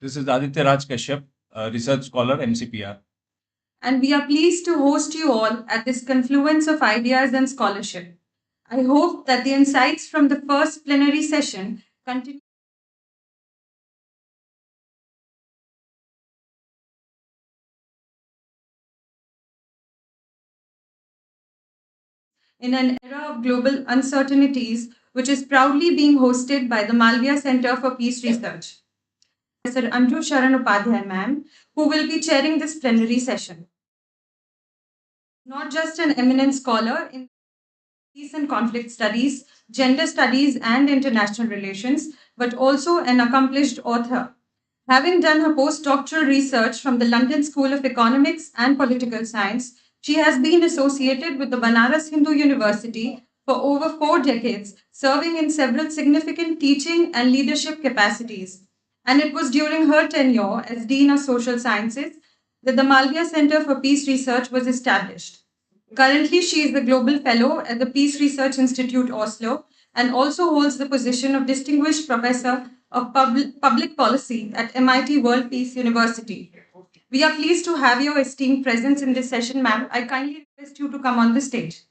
This is Aditya Raj Kashyap, research scholar, MCPR. And we are pleased to host you all at this confluence of ideas and scholarship. I hope that the insights from the first plenary session continue in an era of global uncertainties, which is proudly being hosted by the Malviya Center for Peace Research. Professor Anju Sharan Upadhyay, ma'am, who will be chairing this plenary session. Not just an eminent scholar in peace and conflict studies, gender studies, and international relations, but also an accomplished author. Having done her postdoctoral research from the London School of Economics and Political Science, she has been associated with the Banaras Hindu University for over 4 decades, serving in several significant teaching and leadership capacities. And it was during her tenure as Dean of Social Sciences that the Malviya Center for Peace Research was established. Currently, she is the Global Fellow at the Peace Research Institute Oslo and also holds the position of Distinguished Professor of Public Policy at MIT World Peace University. We are pleased to have your esteemed presence in this session, ma'am. I kindly request you to come on the stage.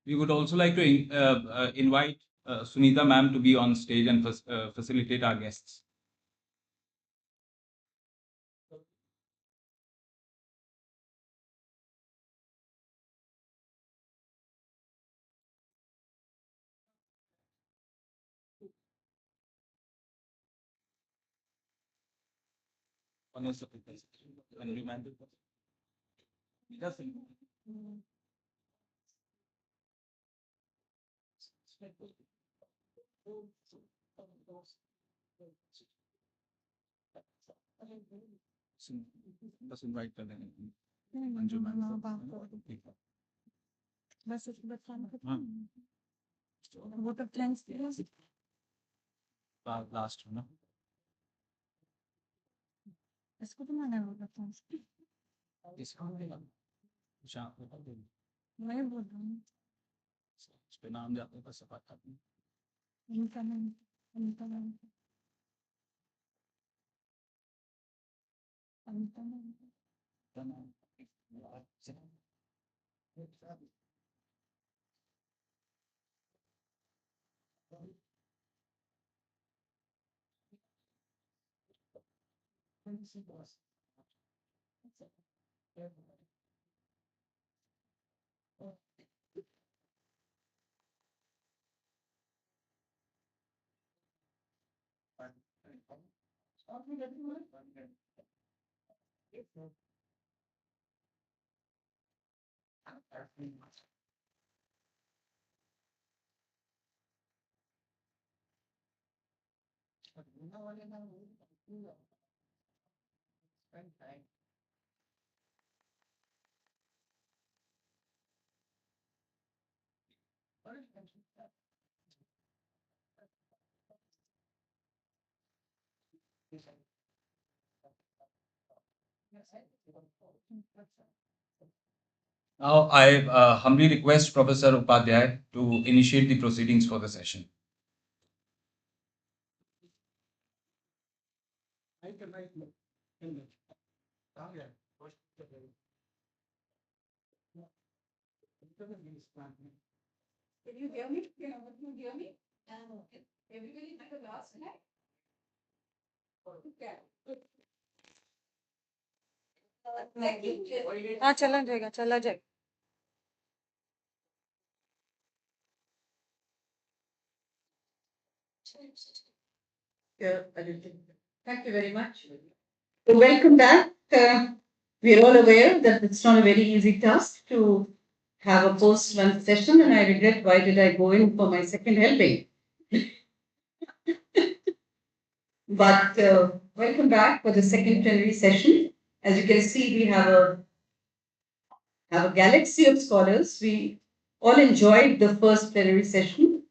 We would also like to invite Sunita ma'am to be on stage and facilitate our guests. Just invite them in. Vote of thanks. Last one. इसको तो मैंने बोला था मैं बोल रहा हूँ इस पे नाम जाते हैं बस बात करते हैं इनका नाम Now, I humbly request Professor Upadhyay to initiate the proceedings for the session. Can you hear me? Can you hear me? Everybody like the last slide? हाँ चला जाएगा Thank you very much. So welcome back. We are all aware that it's not a very easy task to have a post-lunch session, and I regret why did I go in for my second helping. But welcome back for the second plenary session. As you can see, we have a galaxy of scholars. We all enjoyed the first plenary session,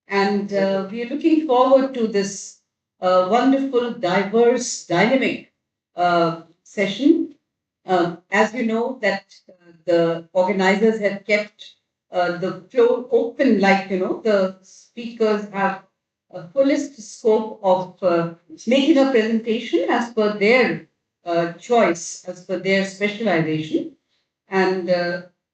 and we are looking forward to this wonderful, diverse, dynamic session. As you know, that the organizers have kept the floor open, like the speakers have a fullest scope of making a presentation as per their choice, as per their specialization. And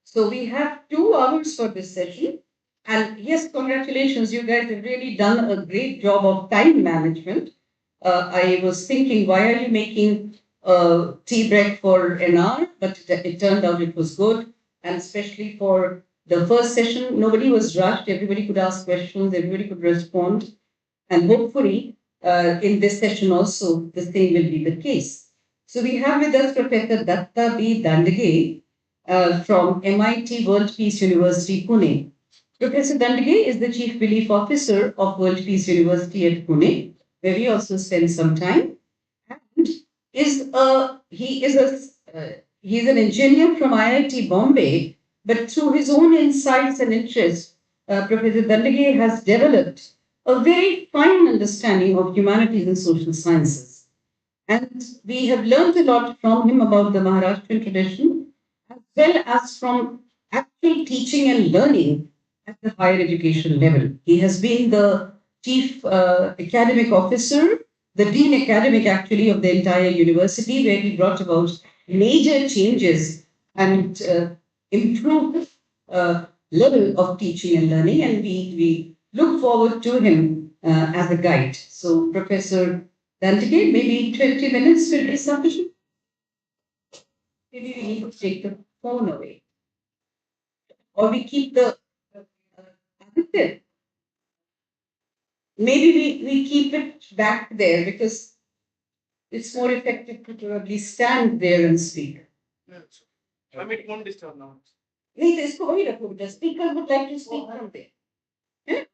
so we have 2 hours for this session. And yes, congratulations, you guys have really done a great job of time management. I was thinking, why are you making tea break for an hour? But it turned out it was good. and especially for the first session, nobody was rushed. Everybody could ask questions, everybody could respond. And hopefully, in this session also, the same will be the case. So we have with us Professor Datta B. Dandage from MIT World Peace University, Pune. Professor Dandage is the Chief Belief Officer of World Peace University at Pune, where we also spend some time. And he is an engineer from IIT Bombay, but through his own insights and interests, Professor Dandage has developed a very fine understanding of humanities and social sciences. And we have learned a lot from him about the Maharashtrian tradition, as well as from actual teaching and learning at the higher education level. He has been the chief academic officer, the dean academic actually of the entire university, where he brought about major changes and improved level of teaching and learning. And we look forward to him as a guide. So, Professor Dantige, maybe 20 minutes will be sufficient. Maybe we need to take the phone away. Or we keep the. Maybe we keep it back there because it's more effective to probably stand there and speak. Yes. I mean, it won't disturb now. Wait, इसको वही रखो बेटा. Speaker would like to speak from there. Yeah?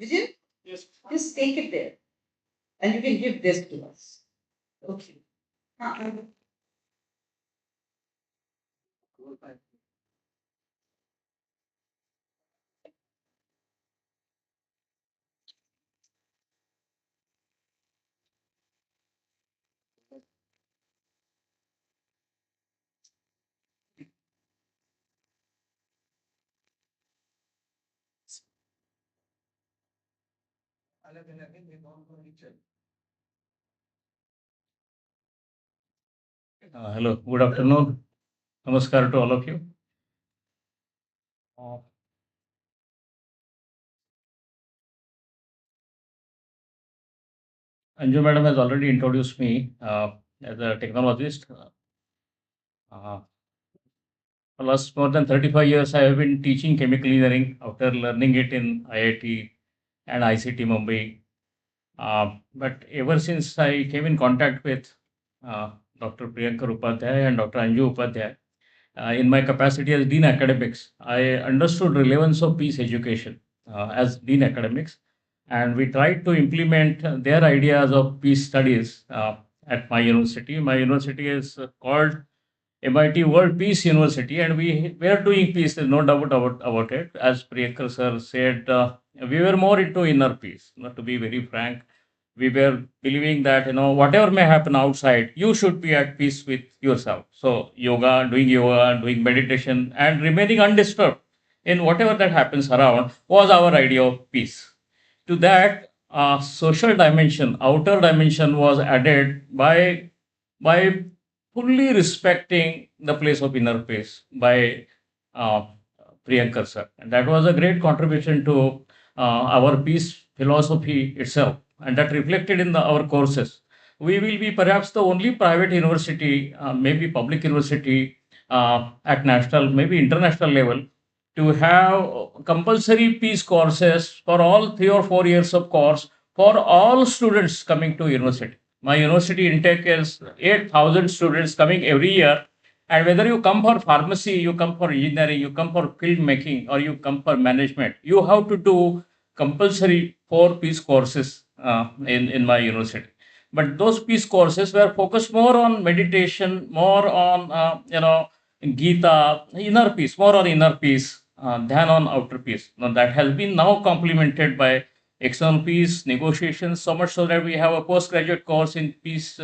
Vijay, Yes. just take it there. And you can give this to us. Okay. Hello, good afternoon. Namaskar to all of you. Anju madam has already introduced me as a technologist. For last more than 35 years, I have been teaching chemical engineering after learning it in IIT and ICT Mumbai. But ever since I came in contact with Dr. Priyankar Upadhyay and Dr. Anju Upadhyay, in my capacity as Dean Academics, I understood relevance of peace education as Dean Academics, and we tried to implement their ideas of peace studies at my university. My university is called MIT World Peace University, and we were doing peace. There's no doubt about it. As Priyankar sir said, we were more into inner peace. Not to be very frank, we were believing that whatever may happen outside, you should be at peace with yourself. So yoga, doing meditation, and remaining undisturbed in whatever that happens around was our idea of peace. To that, social dimension, outer dimension was added by fully respecting the place of inner peace by uh, Priyankar sir. And that was a great contribution to our peace philosophy itself. And that reflected in our courses. We will be perhaps the only private university, maybe public university at national, maybe international level, to have compulsory peace courses for all 3 or 4 years of course for all students coming to university. My university intake is 8,000 students coming every year. And whether you come for pharmacy, you come for engineering, you come for filmmaking, or you come for management, you have to do compulsory 4 peace courses in my university. But those peace courses were focused more on meditation, more on, Gita, inner peace, more on inner peace than on outer peace. Now, that has been now complemented by external peace negotiations, so much so that we have a postgraduate course in peace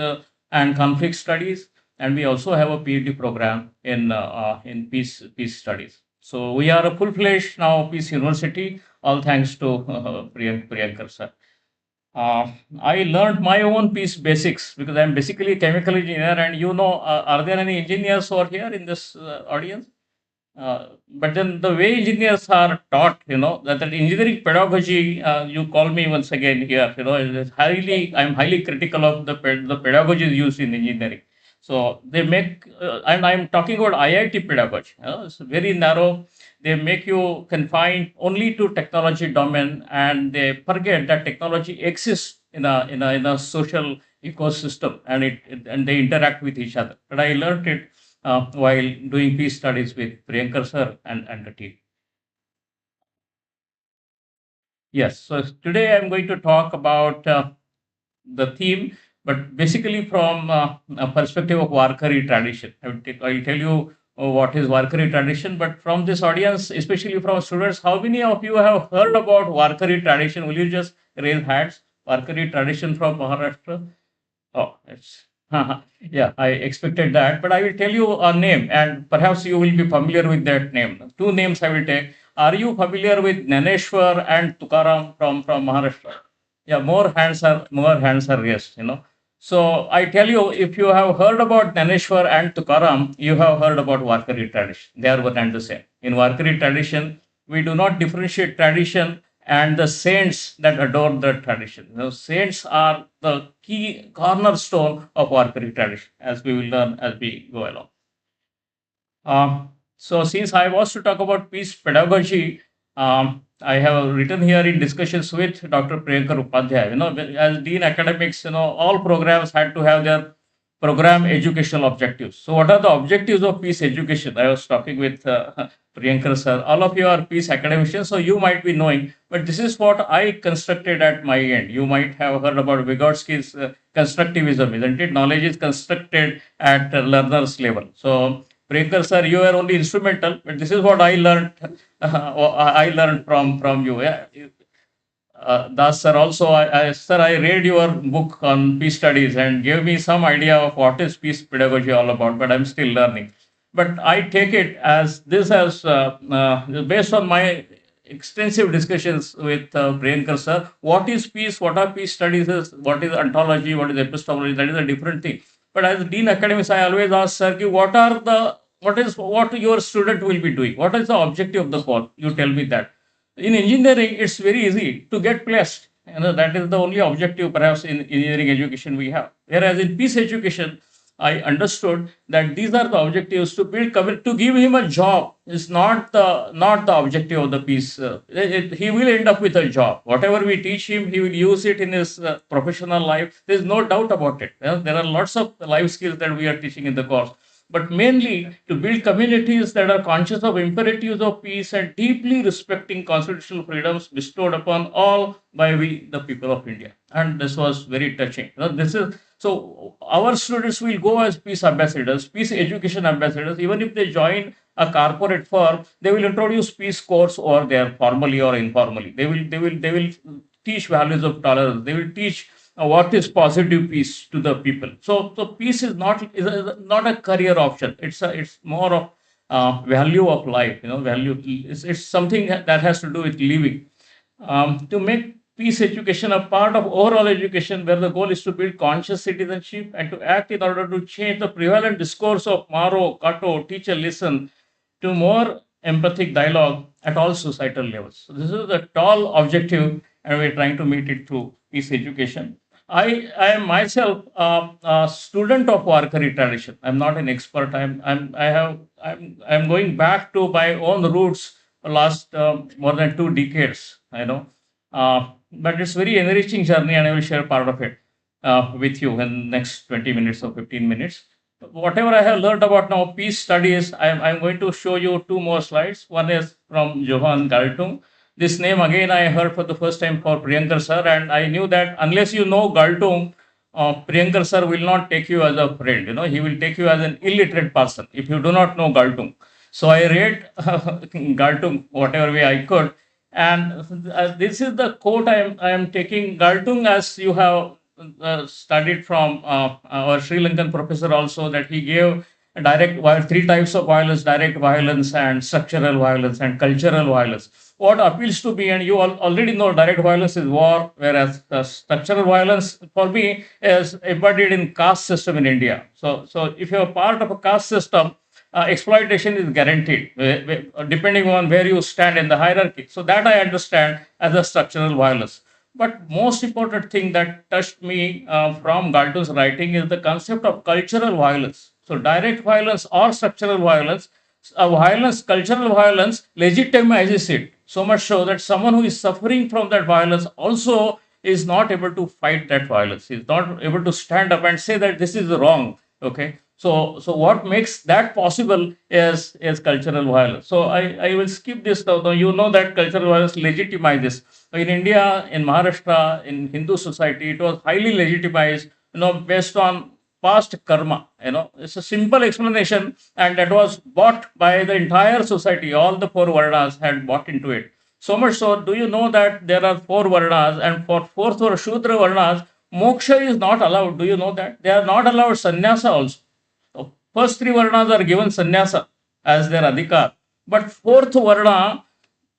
and conflict studies, and we also have a PhD program in peace studies. So we are a full-fledged now peace university, all thanks to Priyankar sir. I learned my own peace basics because I'm basically a chemical engineer, and are there any engineers who are here in this audience? But then the way engineers are taught, that engineering pedagogy, you call me once again here, I'm highly critical of the pedagogies used in engineering. So they make, and I'm talking about IIT pedagogy. It's very narrow. They make you confined only to technology domain, and they forget that technology exists in a social ecosystem, and and they interact with each other. But I learned it while doing peace studies with Priyankar sir and the team. Yes. So today I'm going to talk about the theme, but basically from a perspective of Warkari tradition. I'll tell you what is Warkari tradition, but from this audience, especially from students, how many of you have heard about Warkari tradition? Will you just raise hands? Warkari tradition from Maharashtra? Oh, it's yeah, I expected that, but I will tell you a name, and perhaps you will be familiar with that name. Two names I will take. Are you familiar with Naneshwar and Tukaram from Maharashtra? Yeah, more hands are raised. So I tell you, if you have heard about Naneshwar and Tukaram, you have heard about Warkari tradition. They are one and the same. In Warkari tradition, we do not differentiate tradition and the saints that adore the tradition. Saints are the key cornerstone of Warkari tradition, as we will learn as we go along. So, since I was to talk about peace pedagogy, I have written here in discussions with Dr. Priyankar Upadhyay. As Dean Academics, all programs had to have their program educational objectives. So, what are the objectives of peace education? I was talking with Priyankar sir. All of you are peace academicians, so you might be knowing, but this is what I constructed at my end. You might have heard about Vygotsky's constructivism, isn't it? Knowledge is constructed at learner's level. So, Priyankar sir, you are only instrumental, but this is what I learned. I learned from you. Yeah. Das sir, also, sir, I read your book on peace studies and gave me some idea of what is peace pedagogy all about, but I'm still learning. But I take it as this as based on my extensive discussions with Priyankar sir. What is peace? What are peace studies? What is ontology? What is epistemology? That is a different thing. But as Dean Academics, I always ask sir, what your student will be doing? What is the objective of the course? You tell me that. In engineering, it's very easy to get placed. That is the only objective, perhaps, in engineering education we have. Whereas in peace education, I understood that these are the objectives to build to give him a job is not the objective of the piece. He will end up with a job. Whatever we teach him, he will use it in his professional life. There is no doubt about it. There are lots of life skills that we are teaching in the course, but mainly to build communities that are conscious of imperatives of peace and deeply respecting constitutional freedoms bestowed upon all by we, the people of India. And this was very touching. This is so our students will go as peace ambassadors, peace education ambassadors. Even if they join a corporate firm, they will introduce peace course over there, formally or informally. They will teach values of tolerance. They will teach what is positive peace to the people. So peace is not a career option. It's more of value of life. Value. It's something that has to do with living. To make peace education a part of overall education, where the goal is to build conscious citizenship and to act in order to change the prevalent discourse of Maro, Kato, teacher, listen, to more empathic dialogue at all societal levels. So this is the tall objective, and we're trying to meet it through peace education. I am myself a student of Warkari tradition. I'm not an expert. I'm going back to my own roots for last more than 2 decades. But it's very enriching journey, and I will share part of it with you in next 20 minutes or 15 minutes. Whatever I have learned about now peace studies, I'm going to show you two more slides. One is from Johann Galtung. This name again I heard for the first time for Priyankar sir, and I knew that unless you know Galtung, Priyankar sir will not take you as a friend. He will take you as an illiterate person if you do not know Galtung. So I read Galtung whatever way I could, and this is the quote I am taking. Galtung, as you have studied from our Sri Lankan professor also, that he gave three types of violence: direct violence and structural violence and cultural violence. What appeals to me, and you already know, direct violence is war, whereas structural violence for me is embodied in caste system in India. So if you're part of a caste system, exploitation is guaranteed, depending on where you stand in the hierarchy. So that I understand as a structural violence. But most important thing that touched me from Galton's writing is the concept of cultural violence. So direct violence or structural violence, cultural violence legitimizes it. So much so that someone who is suffering from that violence also is not able to fight that violence. Is not able to stand up and say that this is wrong. Okay. So what makes that possible is cultural violence. So I will skip this now. You know that cultural violence legitimizes. In India, in Maharashtra, in Hindu society, it was highly legitimized, based on past karma. It's a simple explanation, and that was bought by the entire society. All the four varnas had bought into it. So much so, do you know that there are four varnas, and for fourth or Shudra varnas, moksha is not allowed. Do you know that? They are not allowed sannyasa also. So first three varnas are given sannyasa as their adhikar. But fourth varna,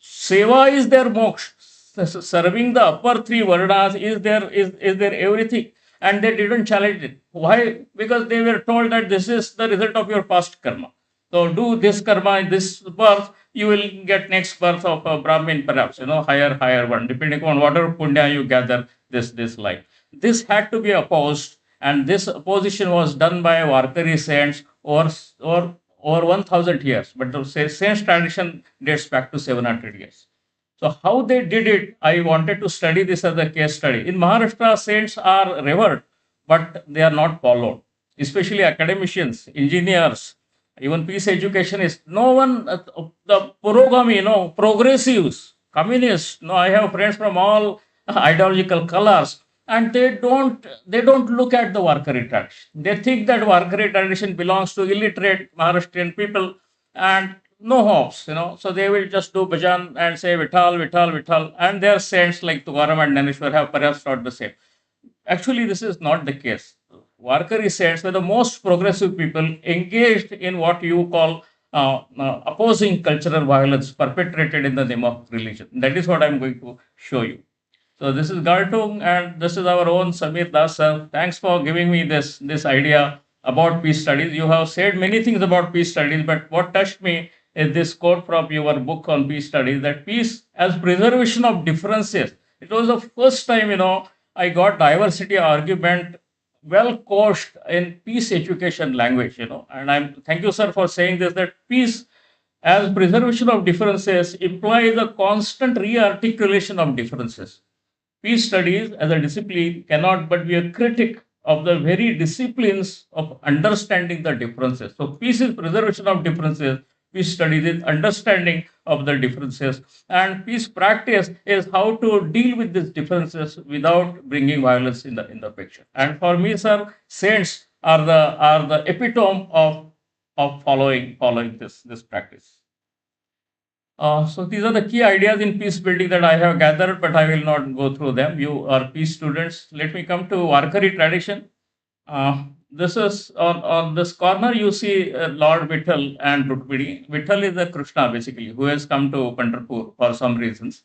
seva is their moksha. Serving the upper three varnas is their everything. And they didn't challenge it. Why? Because they were told that this is the result of your past karma. So do this karma in this birth, you will get next birth of a Brahmin, perhaps, higher one, depending on whatever punya you gather this life. This had to be opposed, and this opposition was done by Warkari saints or 1000 years. But the saints tradition dates back to 700 years. So how they did it, I wanted to study this as a case study. In Maharashtra, saints are revered, but they are not followed. Especially academicians, engineers, even peace education is no one. The purogami, progressives, communists. No, I have friends from all ideological colors, and they don't look at the Warkari tradition. They think that Warkari tradition belongs to illiterate Maharashtrian people, and no hopes. So they will just do bhajan and say Vital, Vital, Vital, and their saints like Tukaram and Naneshwar have perhaps taught the same. Actually, this is not the case. Warkari saints were the most progressive people engaged in what you call opposing cultural violence perpetrated in the name of religion. That is what I'm going to show you. So this is Gartung, and this is our own Samir Das sir. Thanks for giving me this idea about peace studies. You have said many things about peace studies, but what touched me is this quote from your book on peace studies, that peace as preservation of differences. It was the first time, I got diversity argument well coached in peace education language, and I'm thank you, sir, for saying this, that peace as preservation of differences implies a constant re-articulation of differences. Peace studies as a discipline cannot but be a critic of the very disciplines of understanding the differences. So, peace is preservation of differences, peace studies is understanding of the differences, and peace practice is how to deal with these differences without bringing violence in the picture. And for me, sir, saints are the epitome of following this practice. So these are the key ideas in peace building that I have gathered, but I will not go through them. You are peace students. Let me come to Warkari tradition. This is on this corner. You see Lord Vittal and Rukmini. Vittal is the Krishna basically who has come to Pandharpur for some reasons.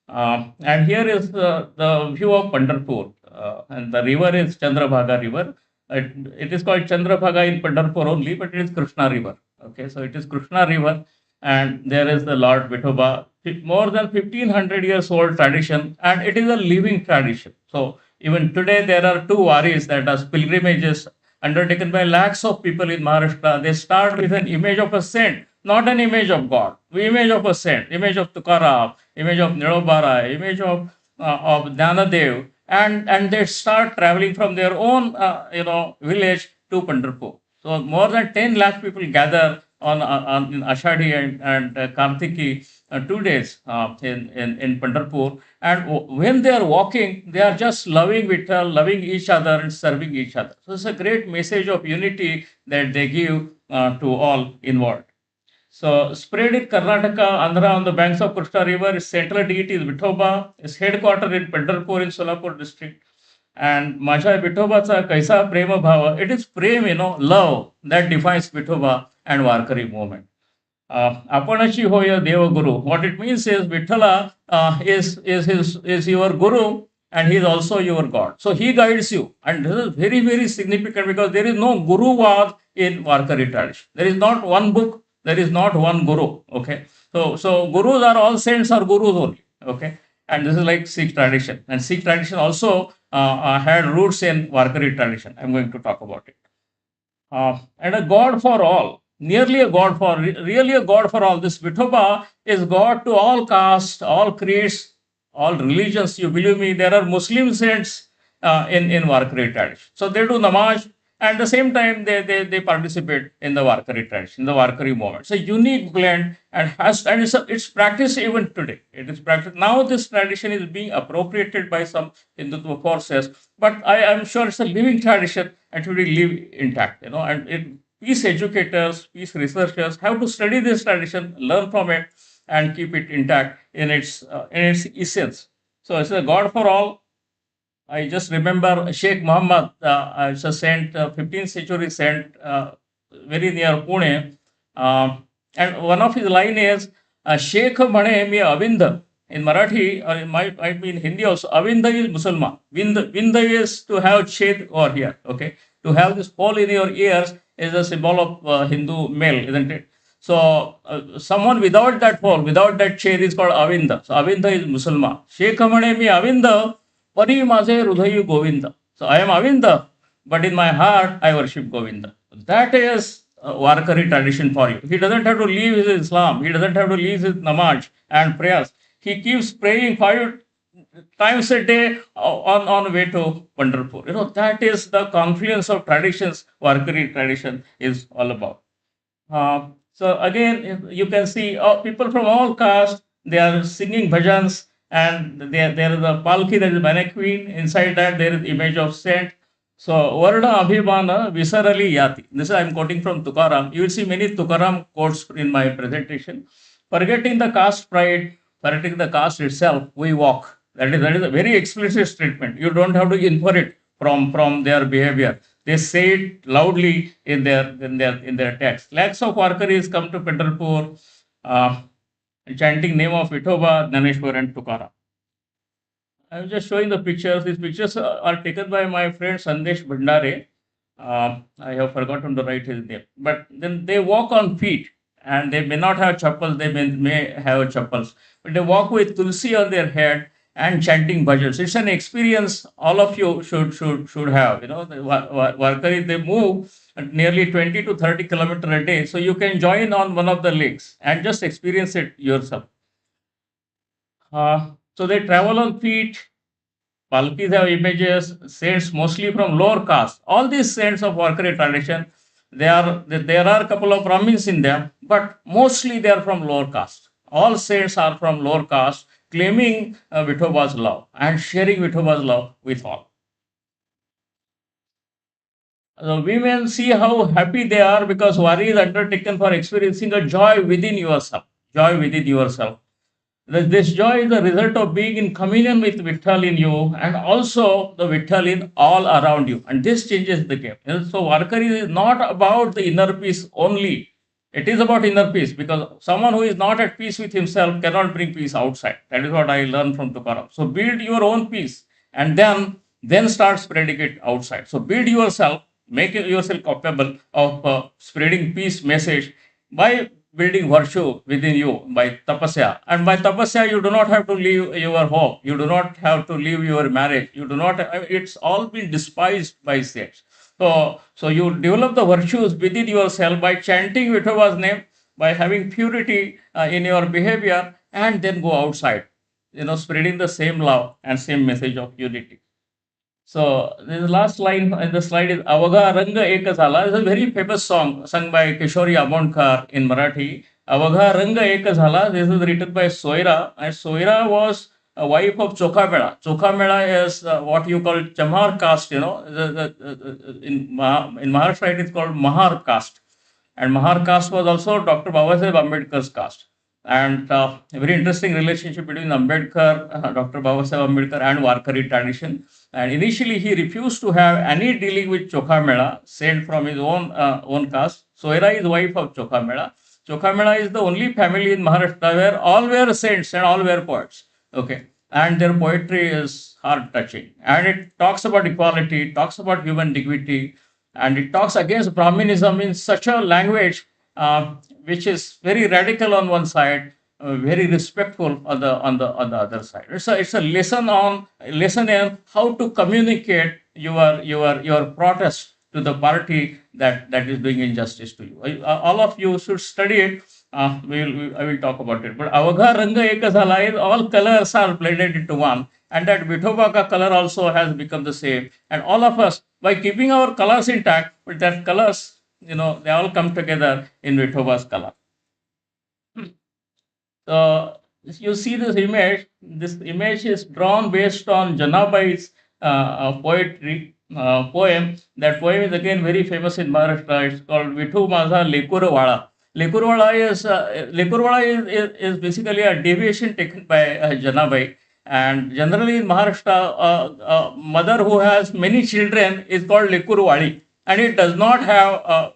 And here is the view of Pandharpur, and the river is Chandrabhaga River. It is called Chandrabhaga in Pandharpur only, but it is Krishna River. Okay, so it is Krishna River, and there is the Lord Vithoba, more than 1500 years old tradition, and it is a living tradition. So even today there are two waris, that are pilgrimages undertaken by lakhs of people in Maharashtra. They start with an image of a saint, not an image of God. The image of a saint, image of Tukaram, image of Nirobara, image of Jnanadev, and they start traveling from their own village to Pandharpur. So more than 10 lakh people gather on in Ashadi and Kartiki 2 days in Pandharpur. And when they are walking, they are just loving Vittal, loving each other and serving each other. So it's a great message of unity that they give to all involved. So spread in Karnataka, Andhra on the banks of Krishna River, its central deity is Vithoba, its headquarters in Pandharpur in Solapur district. And Masha Vithobacha Kaisa Prema Bhava, it is prem, love that defines Vithoba and Warkari movement. Apanachi Hoya Deva Guru. What it means is Vithala is your Guru, and he is also your God. So he guides you. And this is very, very significant because there is no Guru Vad in Warkari tradition. There is not one book, there is not one Guru. Okay. So Gurus are all saints or Gurus only. Okay. And this is like Sikh tradition. And Sikh tradition also had roots in Warkari tradition. I'm going to talk about it. And a God for all, nearly a God for, really a God for all. This Vithoba is God to all castes, all creeds, all religions. You believe me, there are Muslim saints in Warkari tradition. So they do namaz, and at the same time they participate in the Warkari tradition, the Warkari movement. It's a unique blend and it's practiced even today. It is practiced. Now this tradition is being appropriated by some Hindutva forces, but I am sure it's a living tradition and should be live intact, and peace educators, peace researchers have to study this tradition, learn from it, and keep it intact in its essence. So it's a God for all. I just remember Sheikh Muhammad, it's a saint, 15th century saint, very near Pune. Uh, and one of his line is, Sheikh Mane mi Avinda. In Marathi, or it might be in Hindi also, Avinda is Musalman. Vinda is to have shade over here, okay? To have this hole in your ears is a symbol of Hindu male, isn't it? So, someone without that hole, without that shade is called Avinda. So, Avinda is Musalman. Sheikh Mane mi Avinda. Pari Maze Rudhayu Govinda. So I am Avinda, but in my heart I worship Govinda. That is a Warkari tradition for you. He doesn't have to leave his Islam. He doesn't have to leave his namaz and prayers. He keeps praying 5 times a day on way to Pandharpur. That is the confluence of traditions Warkari tradition is all about. So again, you can see people from all castes, they are singing bhajans, and there is a palki, there is a palanquin. Inside that, there is image of saint. So, Varna Abhimana Visarali Yati. This I'm quoting from Tukaram. You will see many Tukaram quotes in my presentation. Forgetting the caste pride, forgetting the caste itself, we walk. That is a very explicit statement. You don't have to infer it from their behavior. They say it loudly in their text. Lakhs of Warkaris come to Pandharpur, chanting name of Vithoba, Dhaneshwar, and Tukaram. I'm just showing the pictures. These pictures are taken by my friend Sandesh Bhandare. I have forgotten to write his name. But then they walk on feet, and they may not have chappals, they may have chappals. But they walk with tulsi on their head and chanting bhajans. It's an experience all of you should have. The Warkari, they move at nearly 20 to 30 kilometers a day. So you can join on one of the legs and just experience it yourself. So they travel on feet. Palkis have images, saints mostly from lower caste. All these saints of Warkari tradition, there are a couple of Brahmins in them, but mostly they are from lower caste. All saints are from lower caste, claiming Vithoba's love and sharing Vithoba's love with all. The women see how happy they are because Wari is undertaken for experiencing a joy within yourself. Joy within yourself. This joy is the result of being in communion with Vitthal in you and also the Vitthal in all around you. And this changes the game. So Warkari is not about the inner peace only. It is about inner peace because someone who is not at peace with himself cannot bring peace outside. That is what I learned from Tukaram. So build your own peace and then start spreading it outside. So build yourself, make yourself capable of spreading peace message by building virtue within you by tapasya. And by tapasya, you do not have to leave your home. You do not have to leave your marriage. You do not. It's all been despised by saints. So you develop the virtues within yourself by chanting Vithoba's name, by having purity in your behavior, and then go outside. Spreading the same love and same message of unity. So the last line in the slide is Avaga Ranga Eka Zala. It's a very famous song sung by Kishori Amondkar in Marathi. Avaga Ranga Eka Zala. This is written by Soira, and Soira was a wife of Chokha Mela is what you call Chamar caste. In Maharashtra it is called Mahar caste, and Mahar caste was also Dr. Babasaheb Ambedkar's caste. And a very interesting relationship between Ambedkar, Dr. Babasaheb Ambedkar, and Warkari tradition. And initially, he refused to have any dealing with Chokha Mela, saint from his own caste. Soira is wife of Chokha Mela. Chokha Mela is the only family in Maharashtra where all were saints and all were poets. Okay, and their poetry is heart touching, and it talks about equality, it talks about human dignity, and it talks against Brahminism in such a language which is very radical on one side, very respectful on the other side. It's a lesson in how to communicate your protest to the party that is doing injustice to you. All of you should study it. I will talk about it. But Avagha Ranga Eka Zala is all colors are blended into one, and that Vithoba ka color also has become the same. And all of us, by keeping our colors intact, but that colors, they all come together in Vithoba's color. So you see this image. This image is drawn based on Janabai's poetry poem. That poem is again very famous in Maharashtra. It's called Vithu Maza Lekurwala. Lekurwala is basically a deviation taken by Janabai. And generally in Maharashtra, mother who has many children is called Lekurwali, and it does not have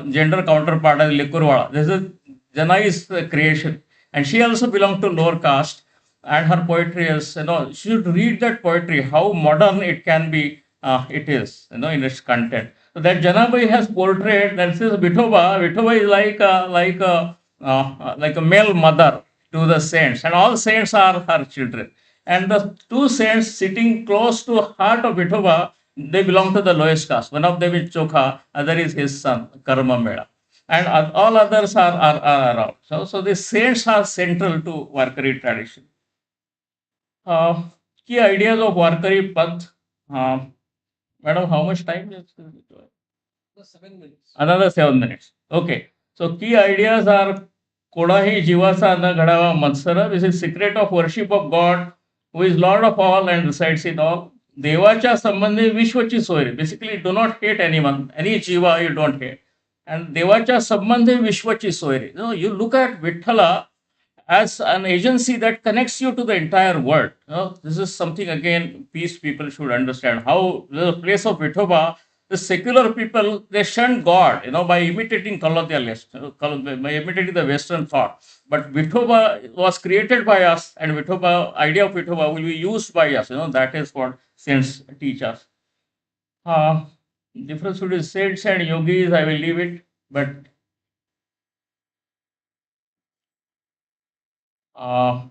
gender counterpart as Lekurwala. This is Janai's creation, and she also belonged to lower caste. And her poetry is, you should read that poetry. How modern it can be, it is, in its content. So that Janabai has portrayed that says Vithoba. Vithoba is like a male mother to the saints, and all saints are her children. And the two saints sitting close to heart of Vithoba, they belong to the lowest caste. One of them is Chokha, other is his son, Karma Mela, and all others are around. So the saints are central to Warkari tradition. Uh, Key ideas of Warkari Panth. Madam, how much time is it? 7 minutes. Another 7 minutes. Okay. So key ideas are Kodahi Jivasa na Ghadava Matsara. This is secret of worship of God, who is Lord of all and resides in all. Devacha Sambandhi Vishwachi Soiri. Basically, do not hate anyone. Any Jiva you don't hate. And Devacha Sambandhi Vishwachi Soiri. You look at Vithala as an agency that connects you to the entire world. This is something again peace people should understand. How the place of Vithoba, the secular people, they shun God, by imitating colonialist, by imitating the Western thought. But Vithoba was created by us, and idea of Vithoba will be used by us. That is what saints teach us. Uh, Difference between saints and yogis, I will leave it. But uh,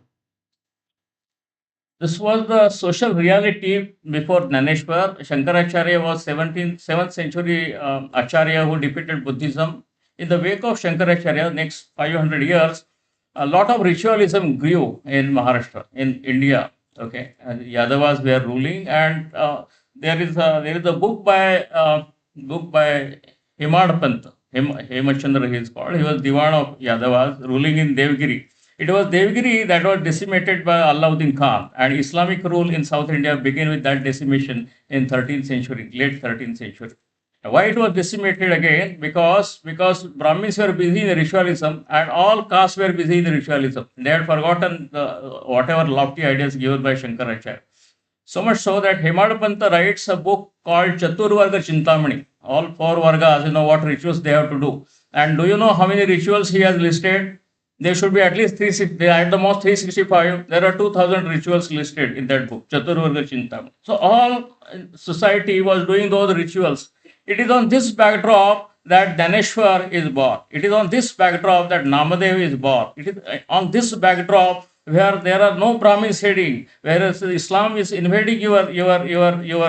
this was the social reality before Naneshwar. Shankaracharya was 7th century Acharya who defeated Buddhism. In the wake of Shankaracharya, next 500 years, a lot of ritualism grew in Maharashtra, in India. Okay, and Yadavas were ruling, and there is a book by Hemad Pant. Hemachandra he is called. He was Diwan of Yadavas, ruling in Devgiri. It was Devgiri that was decimated by Alauddin Khan, and Islamic rule in South India began with that decimation in 13th century, late 13th century. Why it was decimated again? Because Brahmins were busy in ritualism, and all castes were busy in ritualism. They had forgotten whatever lofty ideas given by Shankaracharya. So much so that Hemadpanta writes a book called Chaturvarga Chintamani. All four vargas, what rituals they have to do. And do you know how many rituals he has listed? There should be at least 360, at the most 365. There are 2000 rituals listed in that book, Chaturvarga Chintamani. So all society was doing those rituals. It is on this backdrop that Daneshwar is born. It is on this backdrop that Namadev is born. It is on this backdrop where there are no Brahmins heading, whereas Islam is invading your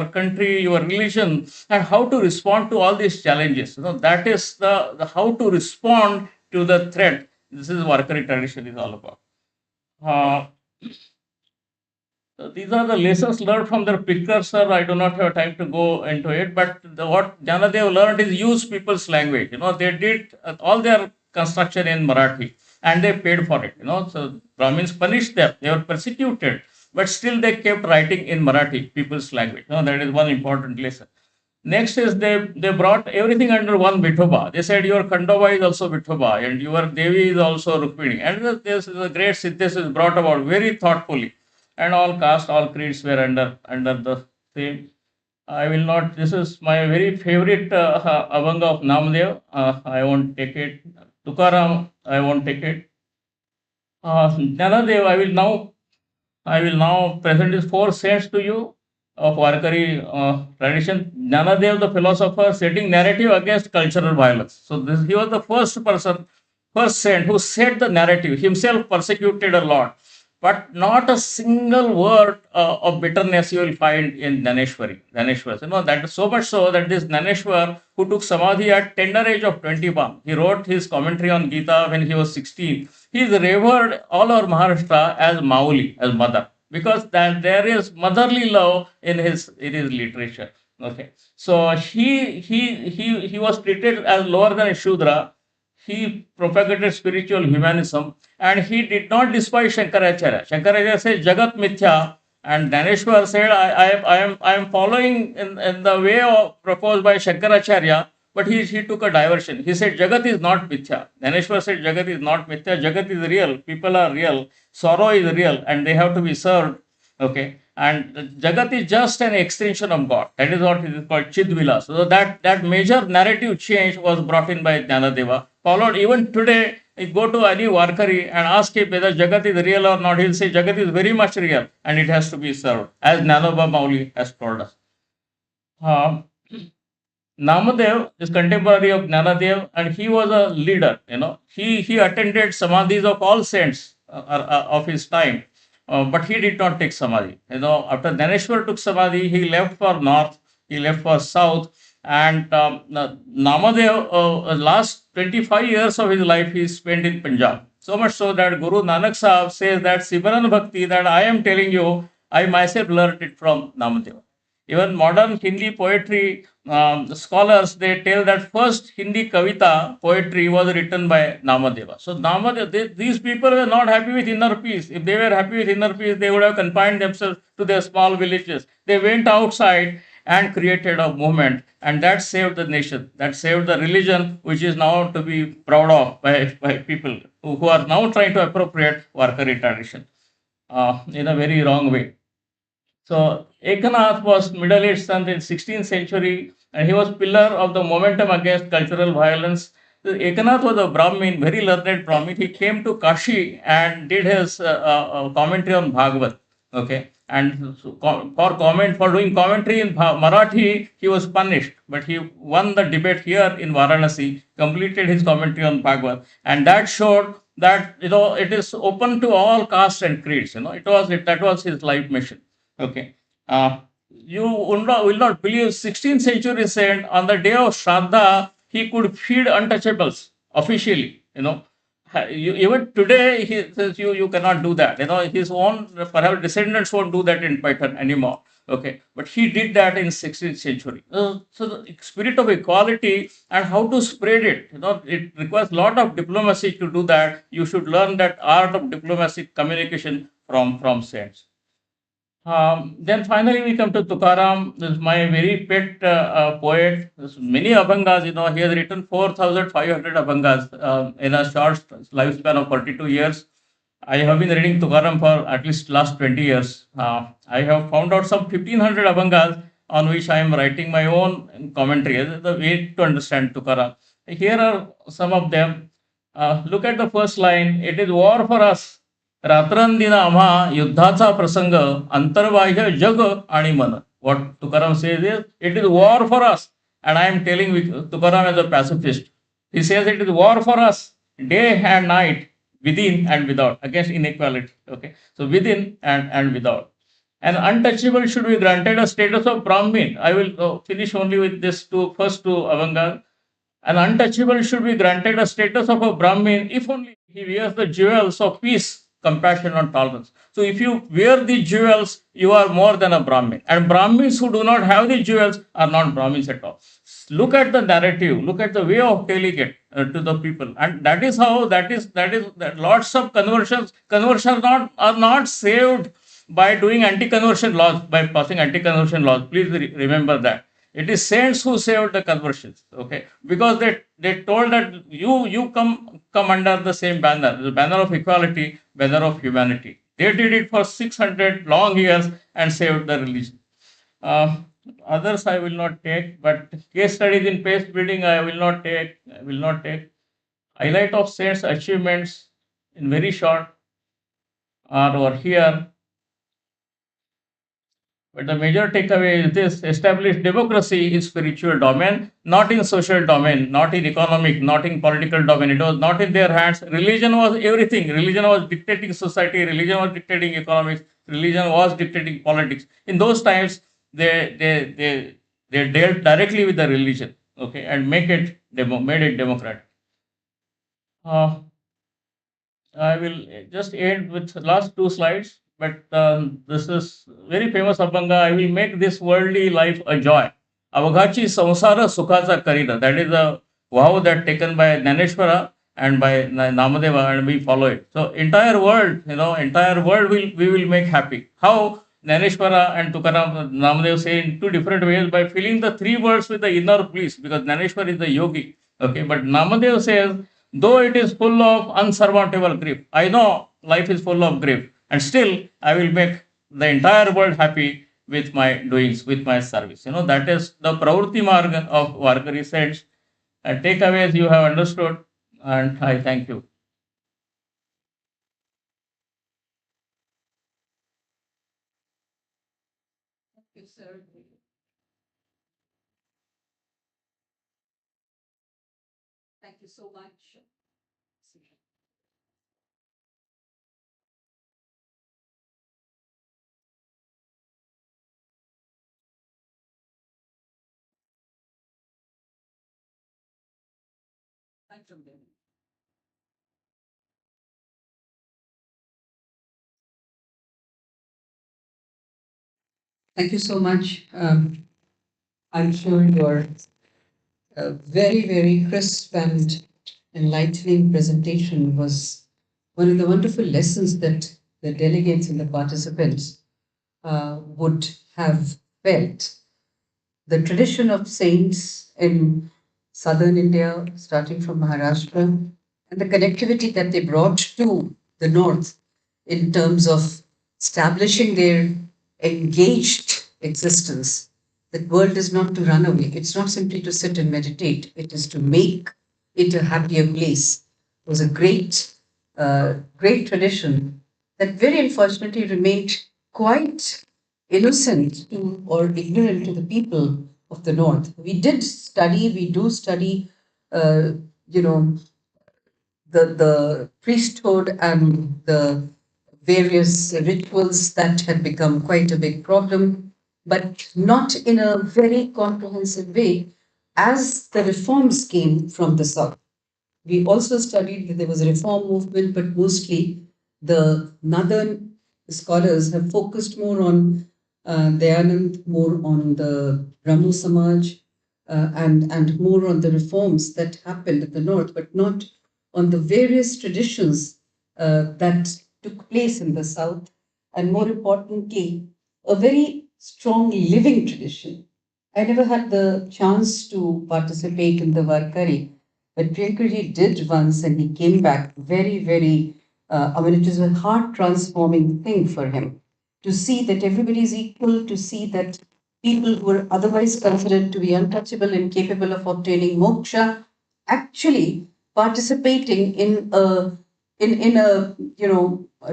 country, your religion, and how to respond to all these challenges. That is the how to respond to the threat. This is Warkari tradition is all about. Uh, so these are the lessons learned from their precursor. I do not have time to go into it, but what Janadev learned is use people's language. They did all their construction in Marathi, and they paid for it. So Brahmins punished them; they were persecuted, but still they kept writing in Marathi, people's language. That is one important lesson. Next is they brought everything under one Vithoba. They said your Khandova is also Vithoba, and your Devi is also Rukmini. And this is a great synthesis brought about very thoughtfully. And all caste, all creeds were under the same. I will not. This is my very favorite Abhanga of Namdev. I won't take it. Tukaram, I won't take it. Janadev, I will now present these four saints to you of Warkari tradition. Janadev, the philosopher, setting narrative against cultural violence. So he was the first person first saint who set the narrative, himself persecuted a lot, but not a single word of bitterness you will find in Dhaneshwar. That is so much so that this Dhaneshwar, who took samadhi at tender age of 21, he wrote his commentary on Gita when he was 16. He is revered all over Maharashtra as Mauli, as mother, because that there is motherly love in his literature. Okay, so he was treated as lower than a Shudra. He propagated spiritual humanism, and he did not despise Shankaracharya. Shankaracharya said Jagat Mithya, and Dhaneshwar said I am following in the way proposed by Shankaracharya, but he took a diversion. He said Jagat is not Mithya. Dhaneshwar said Jagat is not Mithya, Jagat is real, people are real, sorrow is real, and they have to be served. Okay, and Jagat is just an extension of God. That is what is called Chidvilas. So that major narrative change was brought in by Jnanadeva. Followed even today, you go to any Warkari and ask him whether Jagat is real or not. He'll say Jagat is very much real and it has to be served, as Jnanoba Mauli has told us. Uh, Namadev is contemporary of Gnanadev, and he was a leader. He attended samadhis of all saints of his time, but he did not take samadhi. After Dhaneshwar took samadhi, he left for north, he left for south, and Namadev, last 25 years of his life he spent in Punjab. So much so that Guru Nanak Sahib says that Simaran Bhakti that I am telling you, I myself learned it from Namadev. Even modern Hindi poetry scholars, they tell that first Hindi kavita poetry was written by Namadeva. So these people were not happy with inner peace. If they were happy with inner peace, they would have confined themselves to their small villages. They went outside and created a movement, and that saved the nation. That saved the religion, which is now to be proud of by people who are now trying to appropriate Warkari tradition in a very wrong way. So Ekanath was middle-aged son in 16th century, and he was pillar of the momentum against cultural violence. So Ekanath was a Brahmin, very learned Brahmin. He came to Kashi and did his commentary on Bhagavad. Okay, and for doing commentary in Marathi, he was punished, but he won the debate here in Varanasi, completed his commentary on Bhagavad, and that showed that it is open to all castes and creeds. That was his life mission. Okay. You will not believe 16th century said on the day of Shraddha, he could feed untouchables officially. Even today, he says you cannot do that. His own, perhaps descendants won't do that in Python anymore. Okay. But he did that in 16th century. So the spirit of equality and how to spread it, it requires a lot of diplomacy to do that. You should learn that art of diplomatic communication from saints. Then finally we come to Tukaram. This is my very pet poet. There's many Abhangas. He has written 4,500 Abhangas in a short lifespan of 42 years. I have been reading Tukaram for at least last 20 years. I have found out some 1,500 Abhangas on which I am writing my own commentary. The way to understand Tukaram. Here are some of them. Look at the first line. It is war for us. रात्रंदिन आम्हा युद्धाचा प्रसंग अंतर्बाह्य जग आणि मन. What Tukaram says is, it is war for us. And I am telling Tukaram as a pacifist. He says it is war for us, day and night, within and without, against inequality. Okay. So within and without. An untouchable should be granted a status of Brahmin. I will finish only with this first two Avangas. An untouchable should be granted a status of a Brahmin if only he wears the jewels of peace, compassion, and tolerance. So, if you wear the jewels, you are more than a Brahmin. And Brahmins who do not have the jewels are not Brahmins at all. Look at the narrative, look at the way of telling it to the people. And that is how, that lots of conversions are not saved by doing anti-conversion laws, by passing anti-conversion laws. Please remember that. It is saints who saved the conversions, okay? Because they told that you come under the same banner, the banner of equality, banner of humanity. They did it for 600 long years and saved the religion. Others I will not take, but case studies in pace building I will not take. Highlight of saints' achievements in very short are over here. But the major takeaway is this: establish democracy in spiritual domain, not in social domain, not in economic, not in political domain. It was not in their hands. Religion was everything. Religion was dictating society. Religion was dictating economics. Religion was dictating politics. In those times, they dealt directly with the religion, okay, and made it democratic. Uh, I will just end with the last two slides, but this is very famous Abhanga. I will make this worldly life a joy. Avagachi samsara sukhacha karina. That is a vow that taken by Naneshwara and by Namadeva, and we follow it. So entire world we will make happy. How Naneshwara and Tukaram Namadev say in two different ways, by filling the three worlds with the inner bliss, because Naneshwar is the yogi. Okay, but Namadev says, though it is full of unsurmountable grief, I know life is full of grief, and still I will make the entire world happy with my doings, with my service. That is the Pravruti Marga of Varkari saints. And takeaways you have understood, and I thank you. Thank you, sir. Thank you so much. Thank you. Thank you so much. I'm sure your very, very crisp and enlightening presentation was one of the wonderful lessons that the delegates and the participants would have felt. The tradition of saints in southern India, starting from Maharashtra, and the connectivity that they brought to the north in terms of establishing their engaged existence. The world is not to run away, it's not simply to sit and meditate, it is to make it a happier place. It was a great tradition that very unfortunately remained quite innocent to or ignorant to the people of the north. We do study, uh, you know, the priesthood and the various rituals that had become quite a big problem, but not in a very comprehensive way as the reforms came from the south. We also studied that there was a reform movement, but mostly the northern scholars have focused more on Dayanand, more on the Brahmo Samaj, and more on the reforms that happened in the north, but not on the various traditions that took place in the south, and more importantly, a very strong living tradition. I never had the chance to participate in the Varkari, but Priyankarji did once, and he came back very, very. I mean, it was a heart transforming thing for him to see that everybody is equal, to see that people who are otherwise considered to be untouchable and capable of obtaining moksha actually participating in a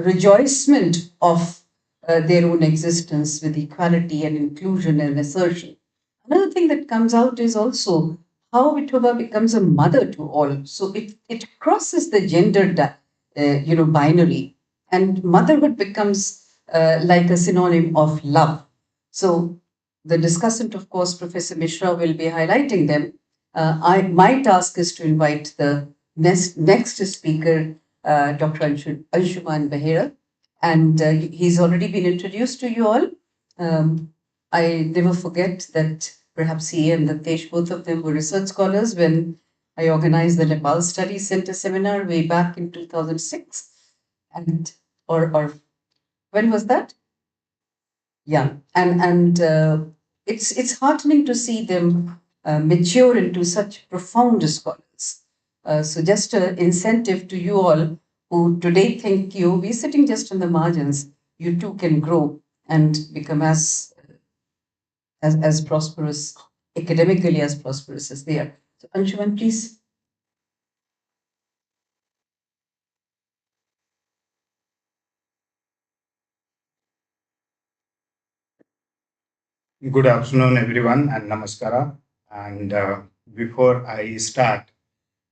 rejoicement of their own existence with equality and inclusion and assertion. Another thing that comes out is also how Vithoba becomes a mother to all. So it crosses the gender binary, and motherhood becomes like a synonym of love. So the discussant, of course, Professor Mishra, will be highlighting them. My task is to invite the next speaker, Dr. Anshuman Behera, and he's already been introduced to you all. I never forget that perhaps he and Natesh, both of them were research scholars when I organized the Nepal Studies Center seminar way back in 2006. And or when was that? Yeah, and it's heartening to see them mature into such profound scholars. So just an incentive to you all who today think you be sitting just on the margins, you too can grow and become as prosperous, academically as prosperous as they are. So Anshuman, please. Good afternoon, everyone, and namaskara. And before I start,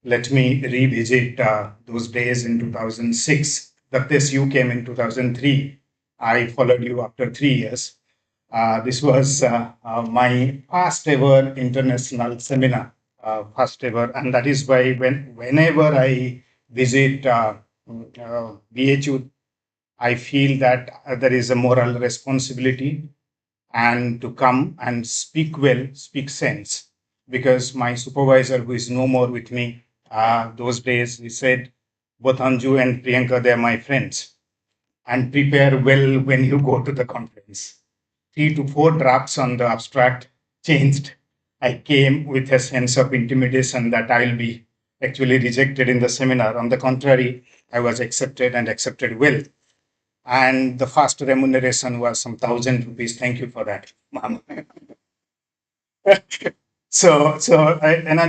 let me revisit those days in 2006. That you came in 2003. I followed you after 3 years. This was my first ever international seminar, first ever, and that is why whenever I visit BHU, I feel that there is a moral responsibility and to come and speak well, speak sense. Because my supervisor, who is no more with me, those days, he said, both Anju and Priyanka, they're my friends. And prepare well when you go to the conference. 3 to 4 drafts on the abstract changed. I came with a sense of intimidation that I'll be actually rejected in the seminar. On the contrary, I was accepted and accepted well, and the first remuneration was some 1,000 rupees. Thank you for that, ma'am.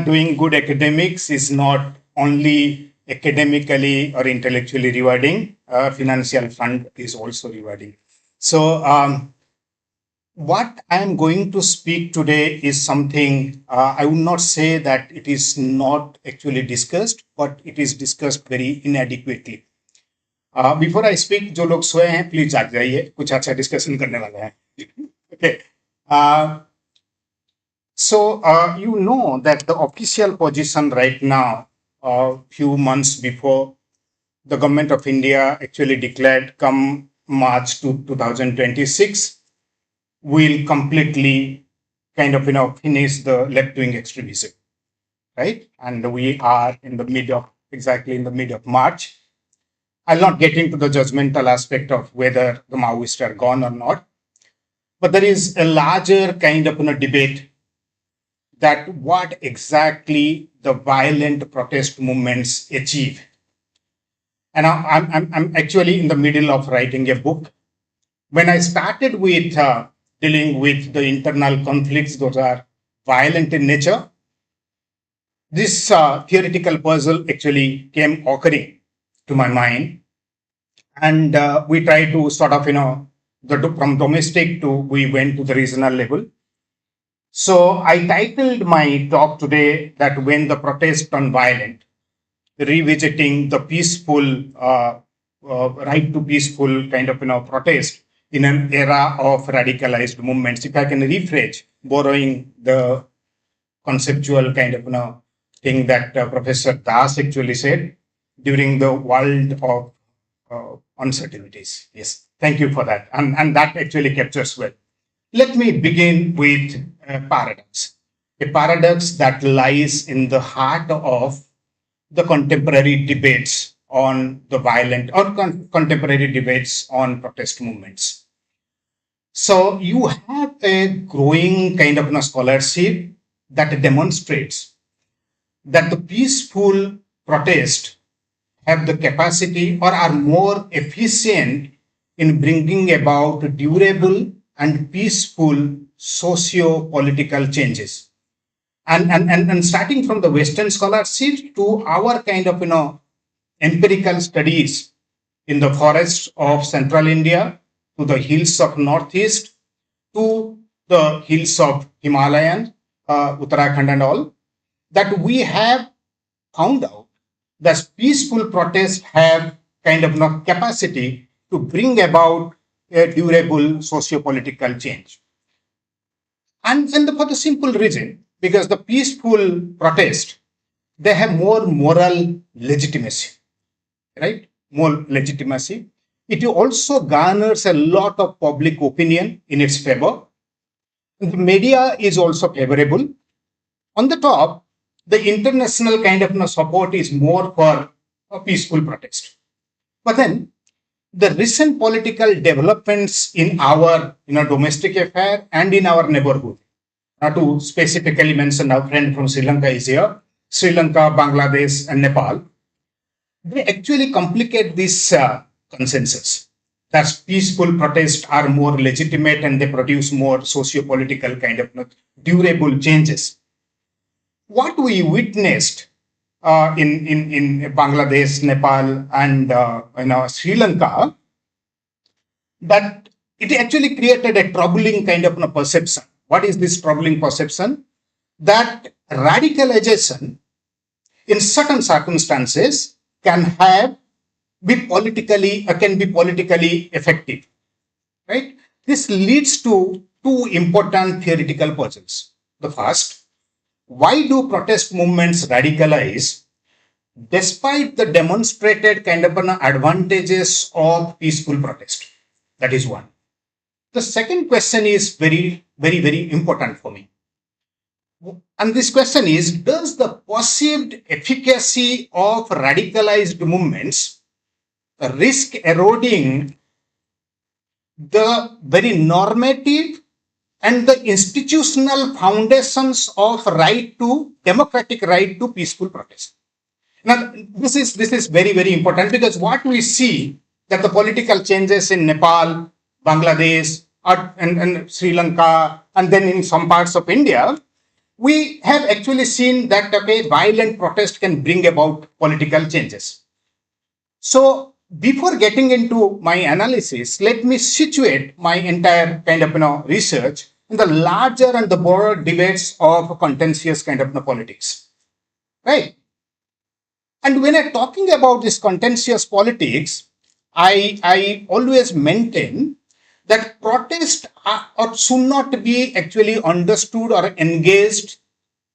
Doing good academics is not only academically or intellectually rewarding. Financial fund is also rewarding. So, what I am going to speak today is something I would not say that it is not actually discussed, but it is discussed very inadequately. Before I speak, जो लोग सोए हैं please जाग जाइए, कुछ अच्छा discussion करने वाले हैं. Okay. You know that the official position right now, few months before, the government of India actually declared come March 2026, will completely kind of finish the left-wing extremism, right? And we are in the exactly in the mid of March. I'll not get into the judgmental aspect of whether the Maoists are gone or not, but there is a larger kind of debate that what exactly the violent protest movements achieve. And I'm actually in the middle of writing a book. When I started with dealing with the internal conflicts, those are violent in nature, this theoretical puzzle actually came occurring to my mind. And we try to sort of, from domestic to we went to the regional level. So I titled my talk today that when the protest turned violent, revisiting the peaceful right to peaceful kind of protest in an era of radicalized movements. If I can rephrase, borrowing the conceptual kind of thing that Professor Das actually said during the world of uncertainties. Yes, thank you for that. And that actually captures well. Let me begin with a paradox that lies in the heart of the contemporary debates on the violent or contemporary debates on protest movements. So you have a growing kind of scholarship that demonstrates that the peaceful protest have the capacity or are more efficient in bringing about durable and peaceful socio-political changes. And starting from the Western scholarship to our kind of empirical studies in the forests of Central India, to the hills of Northeast, to the hills of Himalayan, Uttarakhand and all, that we have found out that peaceful protests have kind of capacity to bring about a durable socio-political change. And for the simple reason, because the peaceful protest, they have more moral legitimacy, right? More legitimacy. It also garners a lot of public opinion in its favor. The media is also favorable. On the top, the international kind of support is more for a peaceful protest. But then the recent political developments in our domestic affair and in our neighborhood, to specifically mention our friend from Sri Lanka is here, Sri Lanka, Bangladesh, and Nepal, they actually complicate this consensus that peaceful protests are more legitimate and they produce more socio-political kind of durable changes. What we witnessed in Bangladesh, Nepal, and Sri Lanka, that it actually created a troubling kind of perception What is this troubling perception? That radicalization in certain circumstances can be politically effective, right? This leads to two important theoretical puzzles. The first, why do protest movements radicalize despite the demonstrated kind of advantages of peaceful protest? That is one. The second question is very, very, very important for me. And this question is, does the perceived efficacy of radicalized movements risk eroding the very normative and the institutional foundations of democratic right to peaceful protest? Now, this is very, very important, because what we see that the political changes in Nepal, Bangladesh, and Sri Lanka, and then in some parts of India, we have actually seen that violent protest can bring about political changes. So before getting into my analysis, let me situate my entire kind of research in the larger and the broader debates of contentious kind of politics, right? And when I'm talking about this contentious politics, I always maintain that protest or should not be actually understood or engaged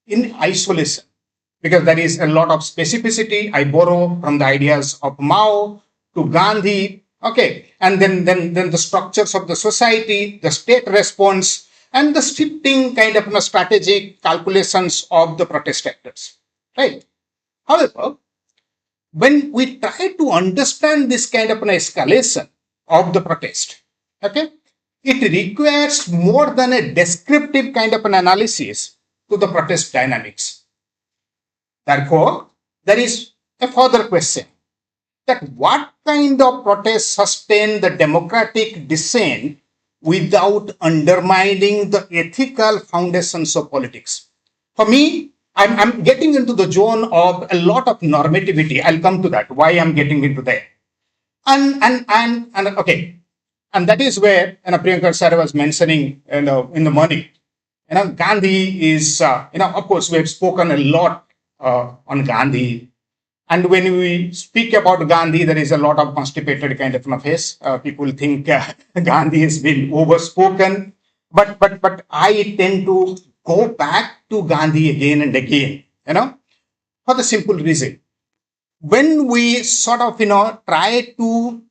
in isolation, because there is a lot of specificity. I borrow from the ideas of Mao to Gandhi, okay, and then the structures of the society, the state response, and the shifting kind of strategic calculations of the protest actors, right? However, when we try to understand this kind of an escalation of the protest, okay, it requires more than a descriptive kind of an analysis to the protest dynamics. Therefore, there is a further question, that what kind of protests sustain the democratic dissent without undermining the ethical foundations of politics? For me, I'm getting into the zone of a lot of normativity. I'll come to that, why I'm getting into that. And okay, and that is where Priyanka sir was mentioning in the morning. Gandhi is, of course, we have spoken a lot on Gandhi. And when we speak about Gandhi, there is a lot of constipated kind of face. People think Gandhi has been overspoken. But I tend to go back to Gandhi again and again, for the simple reason. When we sort of, try to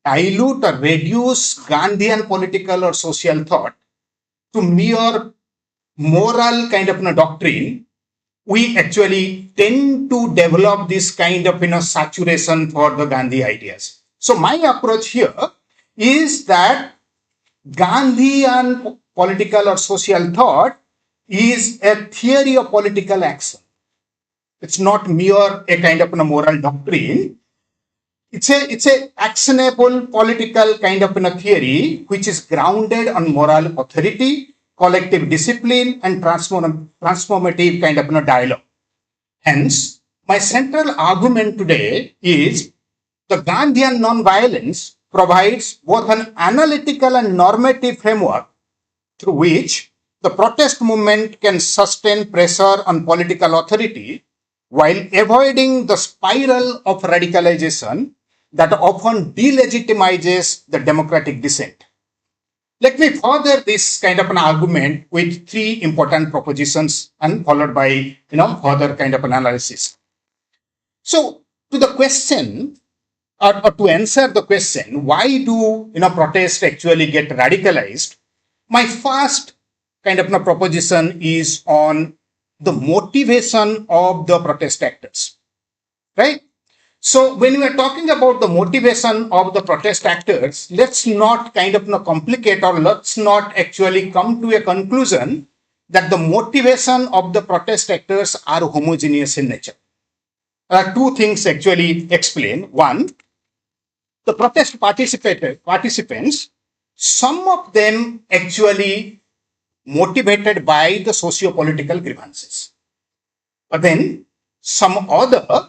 dilute or reduce Gandhian political or social thought to mere moral kind of doctrine, we actually tend to develop this kind of saturation for the Gandhi ideas. So my approach here is that Gandhian political or social thought is a theory of political action. It's not mere a kind of a moral doctrine. It's a actionable political kind of a theory which is grounded on moral authority, collective discipline, and transformative kind of a dialogue. Hence, my central argument today is the Gandhian nonviolence provides both an analytical and normative framework through which the protest movement can sustain pressure on political authority while avoiding the spiral of radicalization that often delegitimizes the democratic dissent. Let me further this kind of an argument with three important propositions and followed by further kind of an analysis. So to the question, or to answer the question, why do protests actually get radicalized? My first kind of proposition is on the motivation of the protest actors, right? So when we are talking about the motivation of the protest actors, let's not kind of complicate, or let's not actually come to a conclusion that the motivation of the protest actors are homogeneous in nature. There are two things actually explain. One, the protest participants, some of them actually motivated by the socio-political grievances. But then some other,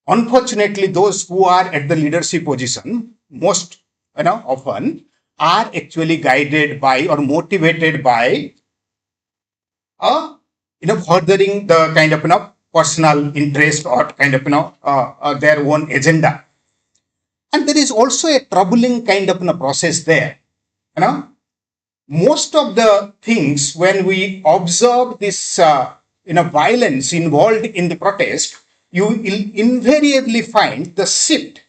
unfortunately, those who are at the leadership position, most often are actually guided by or motivated by furthering the kind of personal interest or kind of their own agenda. And there is also a troubling kind of process there. Most of the things when we observe this violence involved in the protest, you will invariably find the shift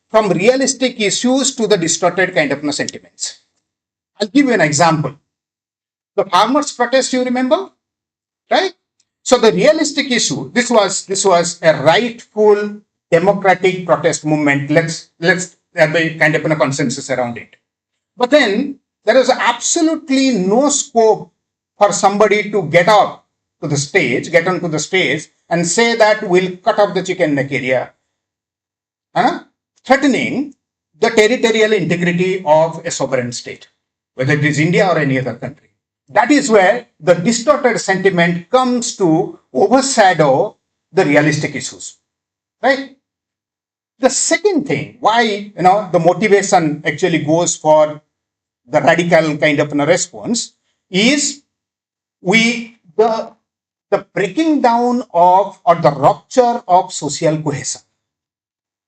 from realistic issues to the distorted kind of sentiments. I'll give you an example. The farmers' protest, you remember, right? So the realistic issue, this was a rightful democratic protest movement. Let's have a kind of a consensus around it. But then there is absolutely no scope for somebody to get onto the stage and say that we'll cut off the chicken neck area, threatening the territorial integrity of a sovereign state, whether it is India or any other country. That is where the distorted sentiment comes to overshadow the realistic issues, right? The second thing, why the motivation actually goes for the radical kind of response is the breaking down of or the rupture of social cohesion.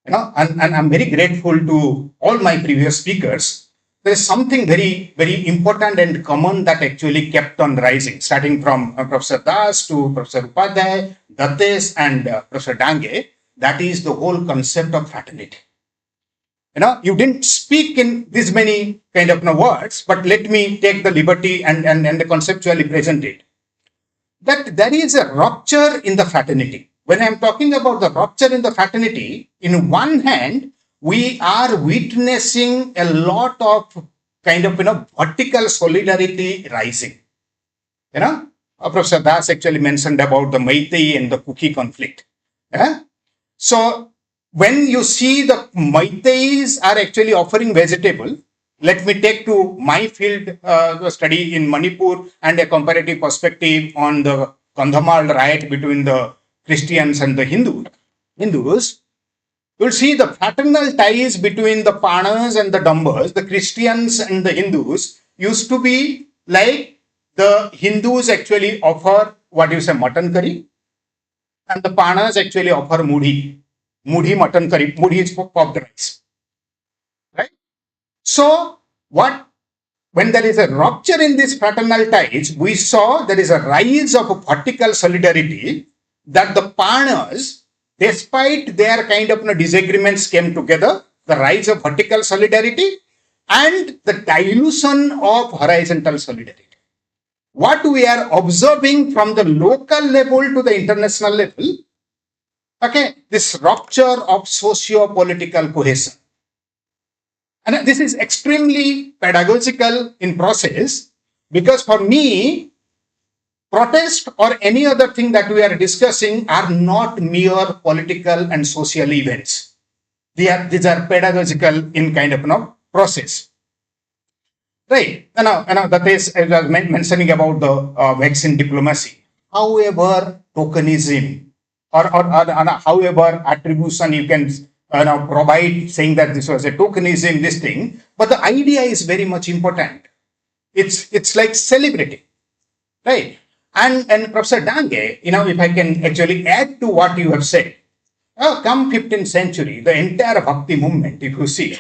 And I'm very grateful to all my previous speakers. There is something very, very important and common that actually kept on rising, starting from Professor Das to Professor Upadhyay, Dattes, and Professor Dange. That is the whole concept of fraternity. You didn't speak in this many kind of words, but let me take the liberty and conceptually present it. That there is a rupture in the fraternity. When I'm talking about the rupture in the fraternity, in one hand, we are witnessing a lot of kind of vertical solidarity rising. Professor Das actually mentioned about the Meitei and the Kuki conflict. So when you see the Meiteis are actually offering vegetable, let me take to my field study in Manipur and a comparative perspective on the Kandhamal riot between the Christians and the Hindus. You'll see the fraternal ties between the Panas and the Dambas, the Christians and the Hindus, used to be like the Hindus actually offer mutton curry, and the Panas actually offer mudhi mutton curry. Mudhi is for popped rice, right? So when there is a rupture in these fraternal ties, we saw there is a rise of vertical solidarity that the Panas, despite their kind of disagreements, came together, the rise of vertical solidarity and the dilution of horizontal solidarity. What we are observing from the local level to the international level, this rupture of socio-political cohesion. And this is extremely pedagogical in process, because for me, protest or any other thing that we are discussing are not mere political and social events. These are pedagogical in kind of process. Right. That is, I was mentioning about the vaccine diplomacy. However, tokenism or however attribution you can provide, saying that this was a tokenism, this thing, but the idea is very much important. It's like celebrating, right? And Professor Dange, if I can actually add to what you have said, come 15th century, the entire Bhakti movement, if you see,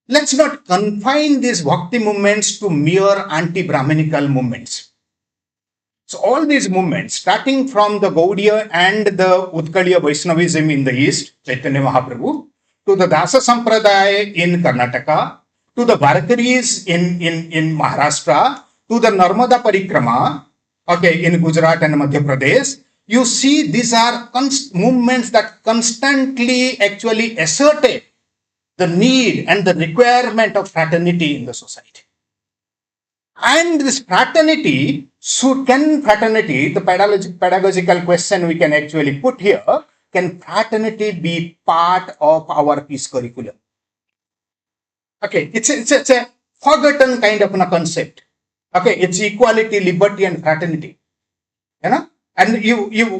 let's not confine these Bhakti movements to mere anti-Brahminical movements. So all these movements, starting from the Gaudiya and the Utkaliya Vaishnavism in the East, Chaitanya Mahaprabhu, to the Dasa Sampradaya in Karnataka, to the Varkaris in Maharashtra, to the Narmada Parikrama, in Gujarat and Madhya Pradesh, you see these are movements that constantly actually asserted the need and the requirement of fraternity in the society. And this fraternity, the pedagogical question we can actually put here, can fraternity be part of our peace curriculum? It's a forgotten kind of a concept. It's equality, liberty, and fraternity. And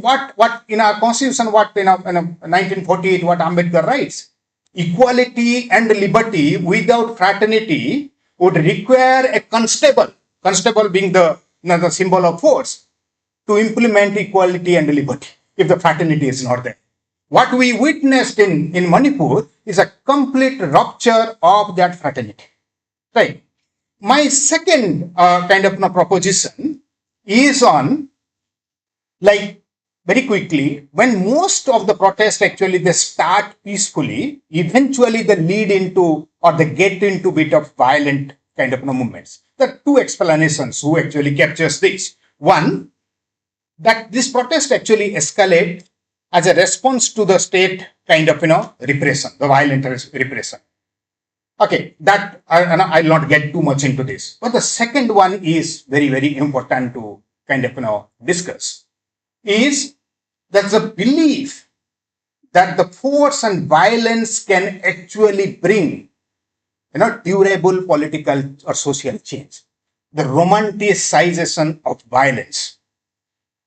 what in our constitution, what in 1948, what Ambedkar writes, equality and liberty without fraternity would require a constable being the symbol of force, to implement equality and liberty if the fraternity is not there. What we witnessed in Manipur is a complete rupture of that fraternity. Right. My second proposition is on, like, very quickly, when most of the protests actually they start peacefully, eventually they lead into or they get into bit of violent movements. There are two explanations who actually captures this. One, that this protest actually escalate as a response to the state repression, the violent repression. Okay, that I'll not get too much into this. But the second one is very, very important to discuss. Is that the belief that the force and violence can actually bring durable political or social change. The romanticization of violence,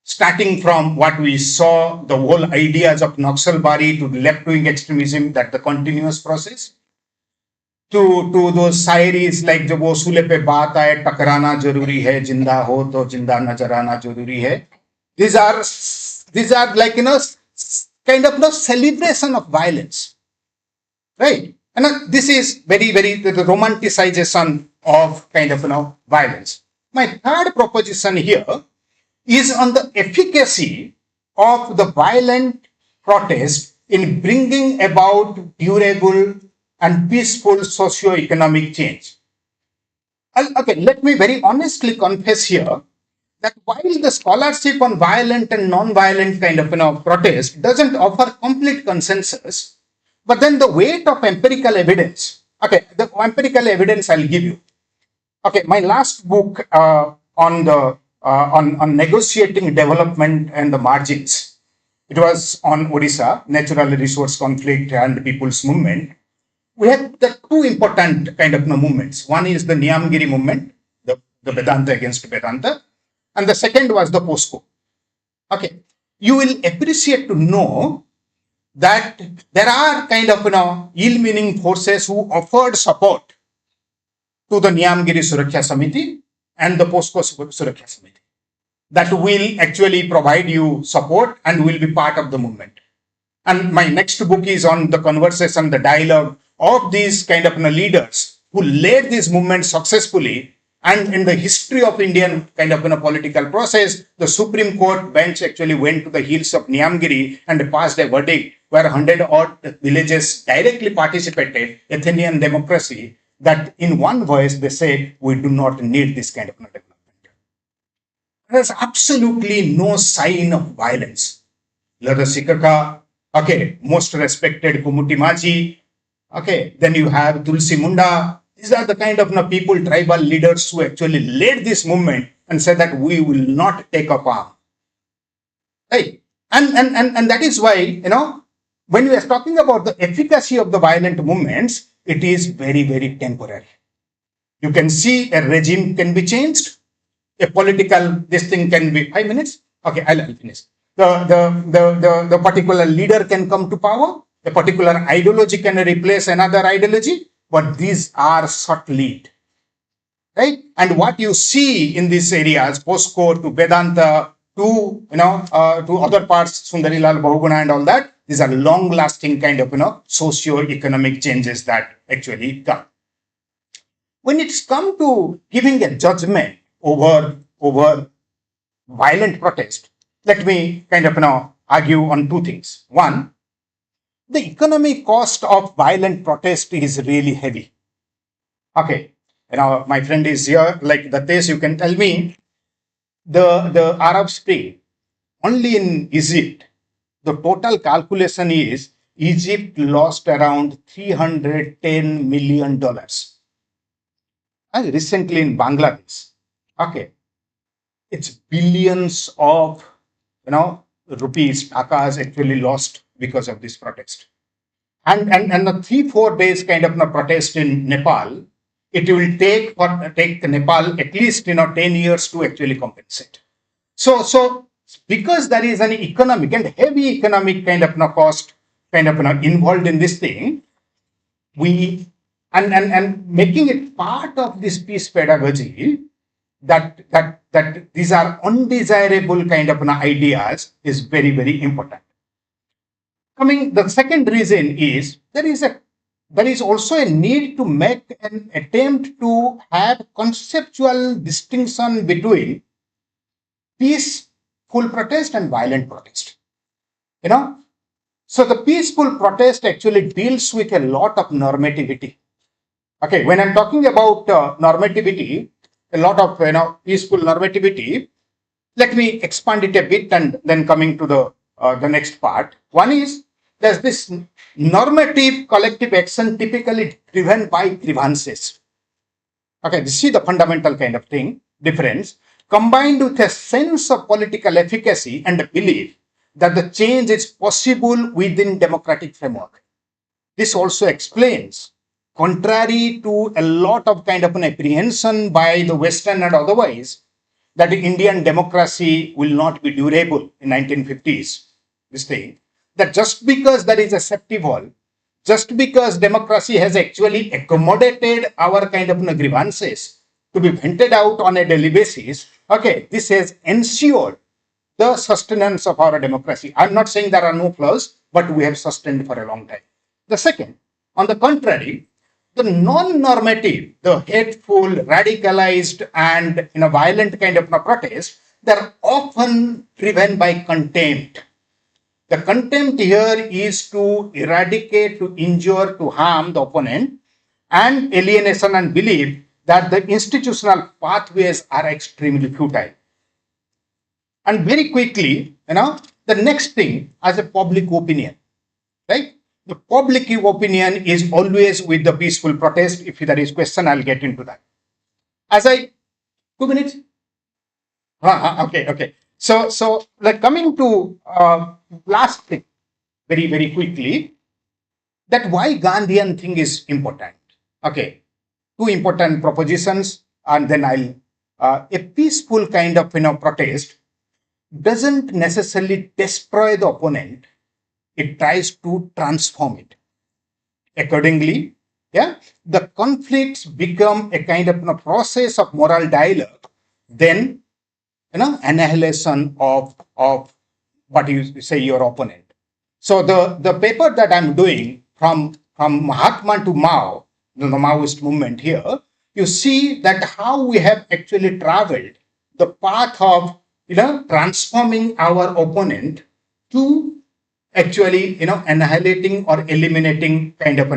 starting from what we saw, the whole ideas of Naxalbari to left-wing extremism, that the continuous process, to those shayaris like जब वो सूले पे बात आए टकराना जरूरी है जिंदा हो तो जिंदा नजर आना जरूरी है. These are like celebration of violence, right? And this is very, very the romanticization of violence. My third proposition here is on the efficacy of the violent protest in bringing about durable and peaceful socio-economic change. Okay, let me very honestly confess here that while the scholarship on violent and non-violent protest doesn't offer complete consensus, but then the weight of empirical evidence, okay, the empirical evidence I'll give you. Okay, my last book on negotiating development and the margins, it was on Odisha, natural resource conflict and people's movement. We have the two important movements. One is the Niyamgiri movement, the Vedanta against Vedanta, and the second was the POSCO. Okay, you will appreciate to know that there are ill-meaning forces who offered support to the Niyamgiri Suraksha Samiti and the POSCO Suraksha Samiti that will actually provide you support and will be part of the movement. And my next book is on the conversation, the dialogue of these leaders who led this movement successfully. And in the history of Indian political process, the Supreme Court bench actually went to the hills of Niyamgiri and passed a verdict where 100-odd villages directly participated, Athenian democracy, that in one voice they said, we do not need this kind of development. There's absolutely no sign of violence. Lada Sikaka, okay, most respected Kumuti Maji, okay, then you have Tulsi Munda. These are the people, tribal leaders who actually led this movement and said that we will not take up arm. Right? And that is why, when we are talking about the efficacy of the violent movements, it is very, very temporary. You can see a regime can be changed. A political, this thing can be 5 minutes. Okay, I'll finish. The particular leader can come to power. A particular ideology can replace another ideology. But these are short-lived, right? And what you see in these areas, POSCO to Vedanta to to other parts, Sundarilal, Bahuguna, and all that, these are long-lasting socio-economic changes that actually come. When it's come to giving a judgment over violent protest, let me argue on two things. One, the economic cost of violent protest is really heavy. Okay, my friend is here, like Datesh, you can tell me, the Arab Spring, only in Egypt, the total calculation is Egypt lost around $310 million. And recently in Bangladesh, okay, it's billions of rupees, takas actually lost because of this protest. And the 3-4 days protest in Nepal, it will take Nepal at least 10 years to actually compensate. So because there is an economic and heavy economic cost involved in this thing, we and making it part of this peace pedagogy, that these are undesirable kind of ideas is very, very important. Coming, the second reason is there is also a need to make an attempt to have conceptual distinction between peaceful protest and violent protest. You know, so the peaceful protest actually deals with a lot of normativity. Okay, when I'm talking about normativity, a lot of peaceful normativity. Let me expand it a bit and then coming to the next part. One is there's this normative collective action typically driven by grievances. Okay, this is the fundamental kind of thing, difference, combined with a sense of political efficacy and a belief that the change is possible within democratic framework. This also explains, contrary to a lot of kind of an apprehension by the Western and otherwise, that Indian democracy will not be durable in 1950s. This thing, that just because there is a safety wall, just because democracy has actually accommodated our kind of grievances to be vented out on a daily basis, okay, this has ensured the sustenance of our democracy. I'm not saying there are no flaws, but we have sustained for a long time. The second, on the contrary, the non-normative, the hateful, radicalized, and violent kind of protest, they're often driven by contempt. The contempt here is to eradicate, to injure, to harm the opponent, and alienation and belief that the institutional pathways are extremely futile. And very quickly, the next thing as a public opinion, right? The public opinion is always with the peaceful protest. If there is question, I'll get into that. As I 2 minutes. Okay. So like coming to last thing, very, very quickly, that why Gandhian thing is important. Okay, two important propositions, and then I'll a peaceful kind of protest doesn't necessarily destroy the opponent, it tries to transform it. Accordingly, yeah, the conflicts become a kind of process of moral dialogue, then annihilation of what you say your opponent. So the paper that I'm doing from Mahatma to Mao, the Maoist movement here, you see that how we have actually traveled the path of transforming our opponent to actually annihilating or eliminating kind of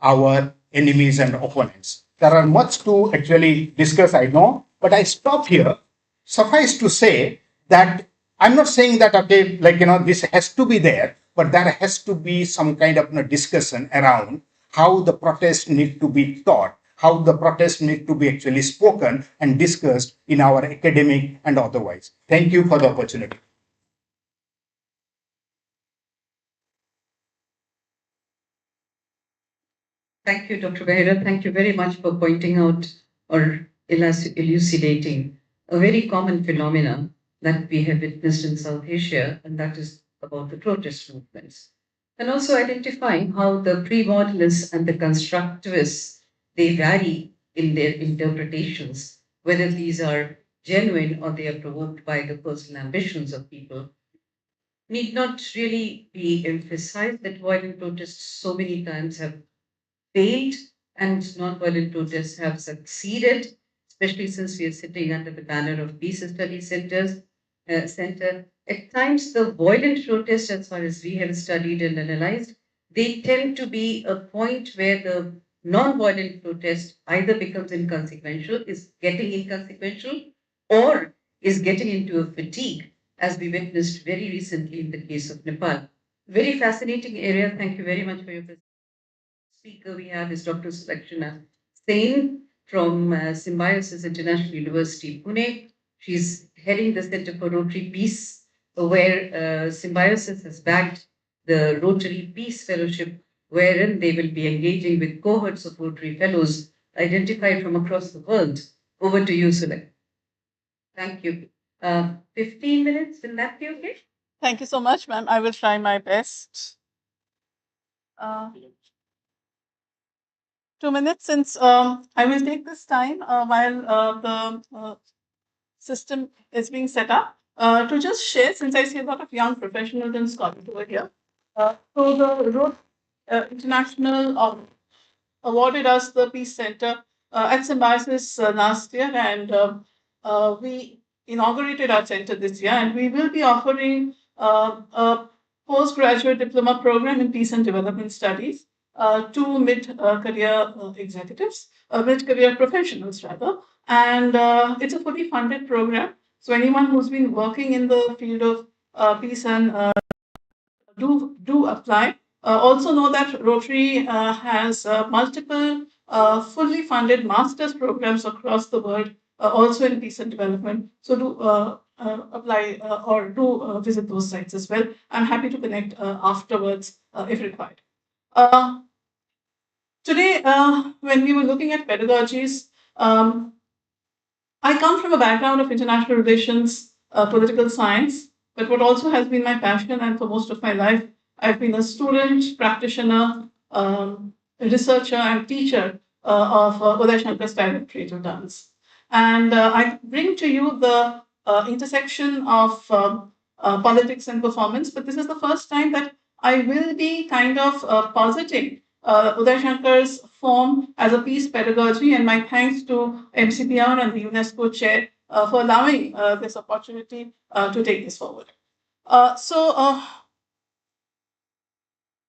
our enemies and opponents. There are much to actually discuss, I know, but I stop here. Suffice to say that I'm not saying that okay, like this has to be there, but there has to be some kind of discussion around how the protests need to be taught, how the protests need to be actually spoken and discussed in our academic and otherwise. Thank you for the opportunity. Thank you, Dr. Behera. Thank you very much for pointing out or elucidating a very common phenomenon that we have witnessed in South Asia, and that is about the protest movements. And also identifying how the pre-modernists and the constructivists, they vary in their interpretations, whether these are genuine or they are provoked by the personal ambitions of people. Need not really be emphasized that violent protests so many times have failed and nonviolent protests have succeeded, especially since we are sitting under the banner of Peace Study Center. At times, the violent protests, as far as we have studied and analyzed, they tend to be a point where the non-violent protest either becomes inconsequential, is getting inconsequential, or is getting into a fatigue, as we witnessed very recently in the case of Nepal. Very fascinating area. Thank you very much for your presentation. Speaker we have is Dr. Sulakshana Sen from Symbiosis International University, Pune. She's heading the Center for Rotary Peace, where Symbiosis has backed the Rotary Peace Fellowship, wherein they will be engaging with cohorts of Rotary Fellows identified from across the world. Over to you, Sulak. Thank you. 15 minutes, will that be okay? Thank you so much, ma'am. I will try my best. 2 minutes, since I will take this time while the system is being set up. To just share, since I see a lot of young professionals and scholars over here. So the Road International awarded us the Peace Center at Symbiosis last year, and we inaugurated our center this year, and we will be offering a postgraduate diploma program in peace and development studies to mid-career executives, mid-career professionals rather, and it's a fully funded program. So anyone who's been working in the field of peace and do apply. Also know that Rotary has multiple fully funded master's programs across the world, also in peace and development. So do apply or do visit those sites as well. I'm happy to connect afterwards if required. Today, when we were looking at pedagogies, I come from a background of international relations, political science, but what also has been my passion, and for most of my life, I've been a student, practitioner, researcher, and teacher of Uday Shankar's style of creative dance. And I bring to you the intersection of politics and performance, but this is the first time that I will be kind of positing Uday Shankar's form as a peace pedagogy, and my thanks to MCPR and the UNESCO chair for allowing this opportunity to take this forward.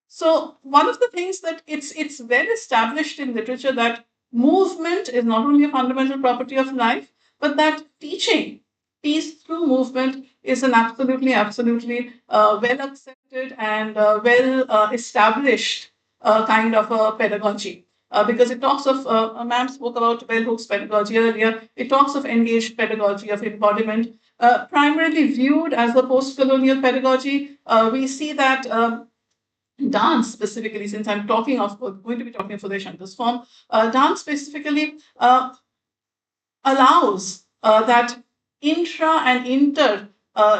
So one of the things that it's well established in literature that movement is not only a fundamental property of life, but that teaching peace through movement is an absolutely well accepted and well established kind of a pedagogy. Because it talks of, ma'am spoke about Bell Hooks pedagogy earlier, it talks of engaged pedagogy, of embodiment, primarily viewed as a post-colonial pedagogy. We see that dance specifically, since I'm talking of going to be talking of Uday Shankar's form, dance specifically allows that intra and inter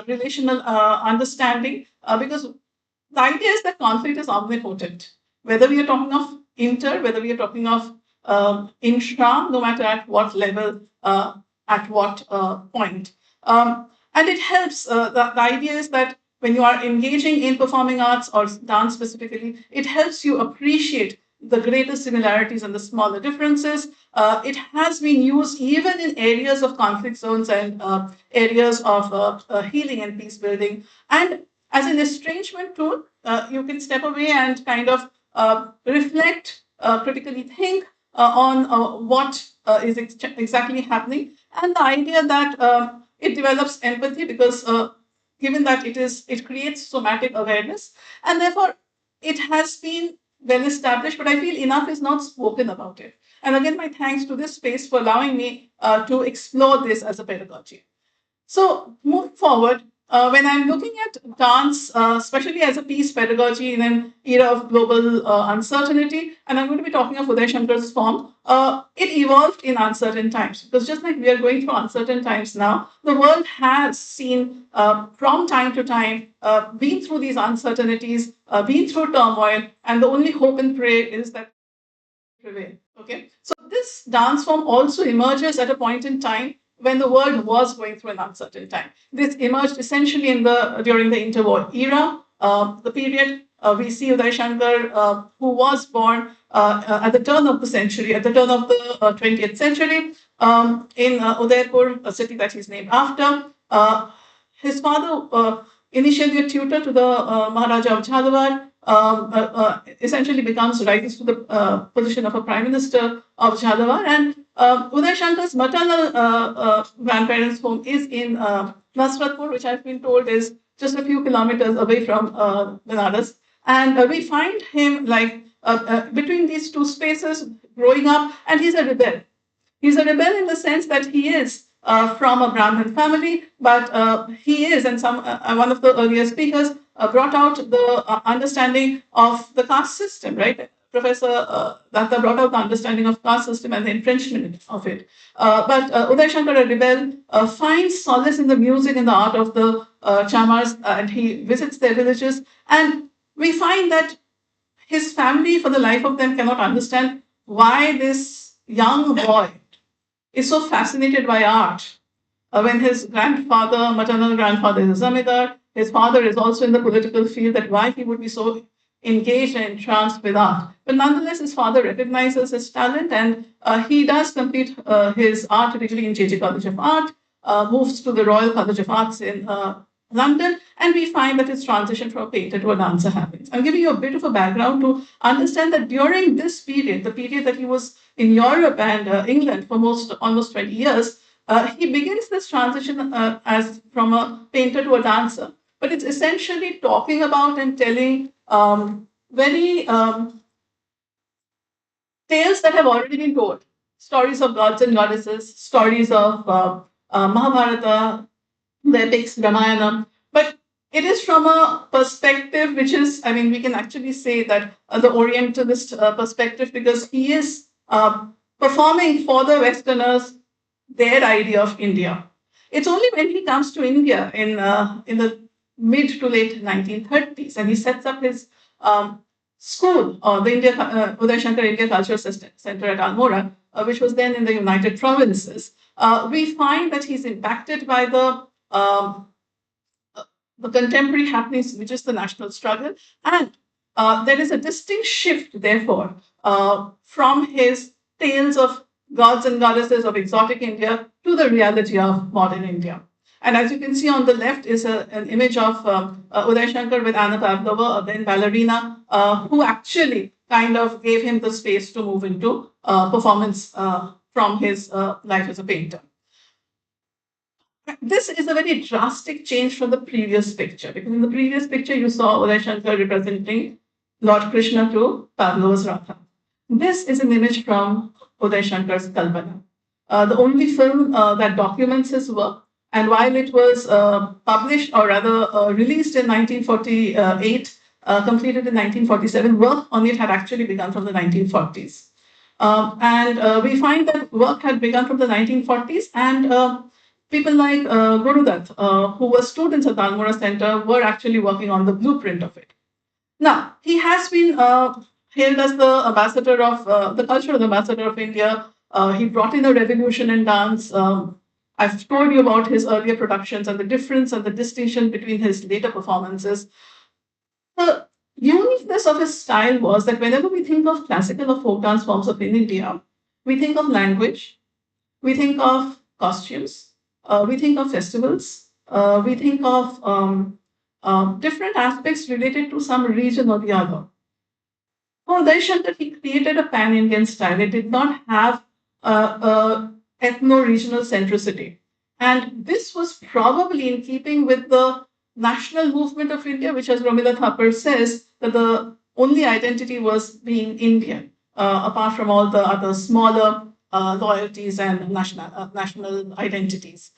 relational understanding, because the idea is that conflict is omnipotent. Whether we are talking of inter, whether we are talking of intra, no matter at what level, at what point. And it helps, the idea is that when you are engaging in performing arts or dance specifically, it helps you appreciate the greater similarities and the smaller differences. It has been used even in areas of conflict zones and areas of healing and peace building. And as an estrangement tool, you can step away and kind of reflect, critically think on what is exactly happening. And the idea that it develops empathy because given that it creates somatic awareness, and therefore it has been well established, but I feel enough is not spoken about it. And again, my thanks to this space for allowing me to explore this as a pedagogy. So moving forward, when I'm looking at dance, especially as a peace pedagogy in an era of global uncertainty, and I'm going to be talking of Uday Shankar's form, it evolved in uncertain times. Because just like we are going through uncertain times now, the world has seen from time to time, been through these uncertainties, been through turmoil, and the only hope and prayer is that prevail. Okay, so this dance form also emerges at a point in time when the world was going through an uncertain time. This emerged essentially during the interwar era, the period we see Uday Shankar, who was born at the turn of the century, at the turn of the 20th century, in Udaipur, a city that he's named after. His father, initially a tutor to the Maharaja of Jhalawar, essentially becomes rises to the position of a prime minister of Jhalawar. And Uday Shankar's maternal grandparents' home is in Nasratpur, which I've been told is just a few kilometers away from Benares. And we find him like between these two spaces growing up, and he's a rebel. He's a rebel in the sense that he is from a Brahmin family, but he is, and one of the earlier speakers brought out the understanding of the caste system, right? Professor Datta brought out the understanding of caste system and the infringement of it. But Uday Shankar, a rebel, finds solace in the music and the art of the Chamars, and he visits their villages. And we find that his family, for the life of them, cannot understand why this young boy is so fascinated by art, when his grandfather, maternal grandfather, is a zamindar. His father is also in the political field. That why he would be so engaged and entranced with art. But nonetheless, his father recognizes his talent, and he does complete his art degree in JJ College of Art, moves to the Royal College of Arts in London, and we find that his transition from a painter to a dancer happens. I'm giving you a bit of a background to understand that during this period, the period that he was in Europe and England for almost 20 years, he begins this transition as from a painter to a dancer. But it's essentially talking about and telling very tales that have already been told, stories of gods and goddesses, stories of Mahabharata, the epics, Ramayana. But it is from a perspective which is, I mean, we can actually say that the Orientalist perspective, because he is performing for the Westerners their idea of India. It's only when he comes to India in the mid to late 1930s and he sets up his school, the Uday Shankar India Cultural Center at Almora, which was then in the United Provinces. We find that he's impacted by um, the contemporary happenings, which is the national struggle, and there is a distinct shift, therefore, from his tales of gods and goddesses of exotic India to the reality of modern India. And as you can see on the left is an image of Uday Shankar with Anna Pavlova, a then ballerina, who actually kind of gave him the space to move into performance from his life as a painter. This is a very drastic change from the previous picture, because in the previous picture you saw Uday Shankar representing Lord Krishna to Pavlova's Radha. This is an image from Uday Shankar's Kalpana, the only film that documents his work. And while it was published, or rather released in 1948, completed in 1947, work on it had actually begun from the 1940s. And we find that work had begun from the 1940s, and people like Gurudat, who were students at the Almora Center, were actually working on the blueprint of it. Now, he has been hailed as the ambassador of the cultural ambassador of India. He brought in a revolution in dance. I've told you about his earlier productions and the difference and the distinction between his later performances. The uniqueness of his style was that whenever we think of classical or folk dance forms of in India, we think of language, we think of costumes, we think of festivals, we think of different aspects related to some region or the other. For Uday Shankar, he created a pan Indian style. It did not have a ethno regional centricity. And this was probably in keeping with the national movement of India, which, as Romila Thapar says, that the only identity was being Indian, apart from all the other smaller loyalties and national identities.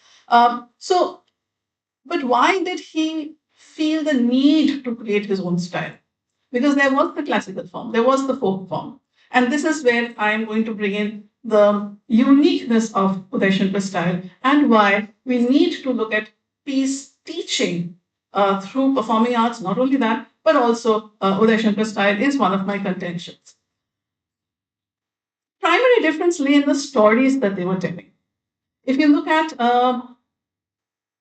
So, but why did he feel the need to create his own style? Because there was the classical form, there was the folk form. And this is where I am going to bring in the uniqueness of Uday Shankar's style and why we need to look at peace teaching through performing arts. Not only that, but also Uday Shankar's style is one of my contentions. Primary difference lay in the stories that they were telling. If you look at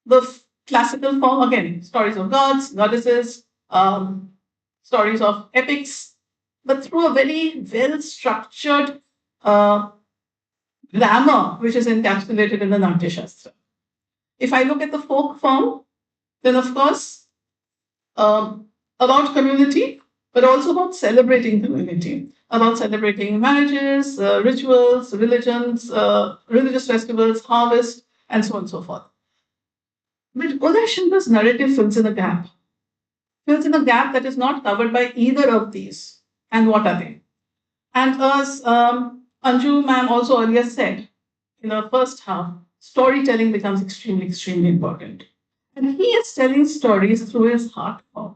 the classical form, again, stories of gods, goddesses, stories of epics, but through a very well structured grammar which is encapsulated in the Natya Shastra. If I look at the folk form, then of course, about community, but also about celebrating community, about celebrating marriages, rituals, religions, religious festivals, harvest, and so on and so forth. But Uday Shankar's narrative fills in a gap that is not covered by either of these. And what are they? And as Anju ma'am also earlier said, in the first half, storytelling becomes extremely, extremely important. And he is telling stories through his heart form.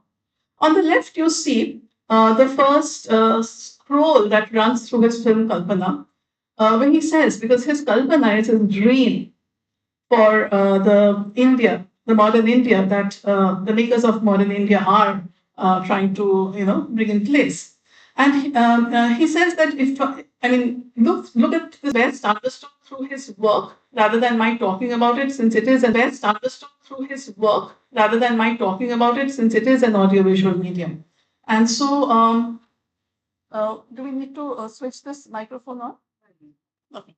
On the left, you see the first scroll that runs through his film Kalpana, when he says, because his Kalpana is his dream for the India, the modern India that the makers of modern India are trying to, bring in place. And he says that if I mean, look at this best understood through through his work rather than my talking about it, since it is best understood through his work rather than my talking about it, since it is an audiovisual medium. And so, do we need to switch this microphone on? Okay.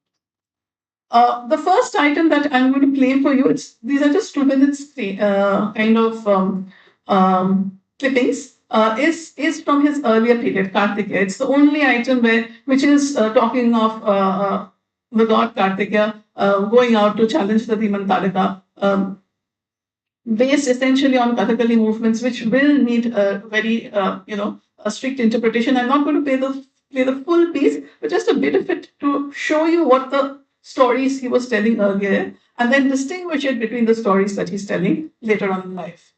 The first item that I'm going to play for you, these are just 2 minutes kind of clippings, is from his earlier period, Kartikeya. It's the only item which is talking of the god Kartikeya going out to challenge the demon Tarika, based essentially on Kathakali movements, which will need a very a strict interpretation. I'm not going to play the full piece, but just a bit of it to show you what the stories he was telling earlier, and then distinguish it between the stories that he's telling later on in life.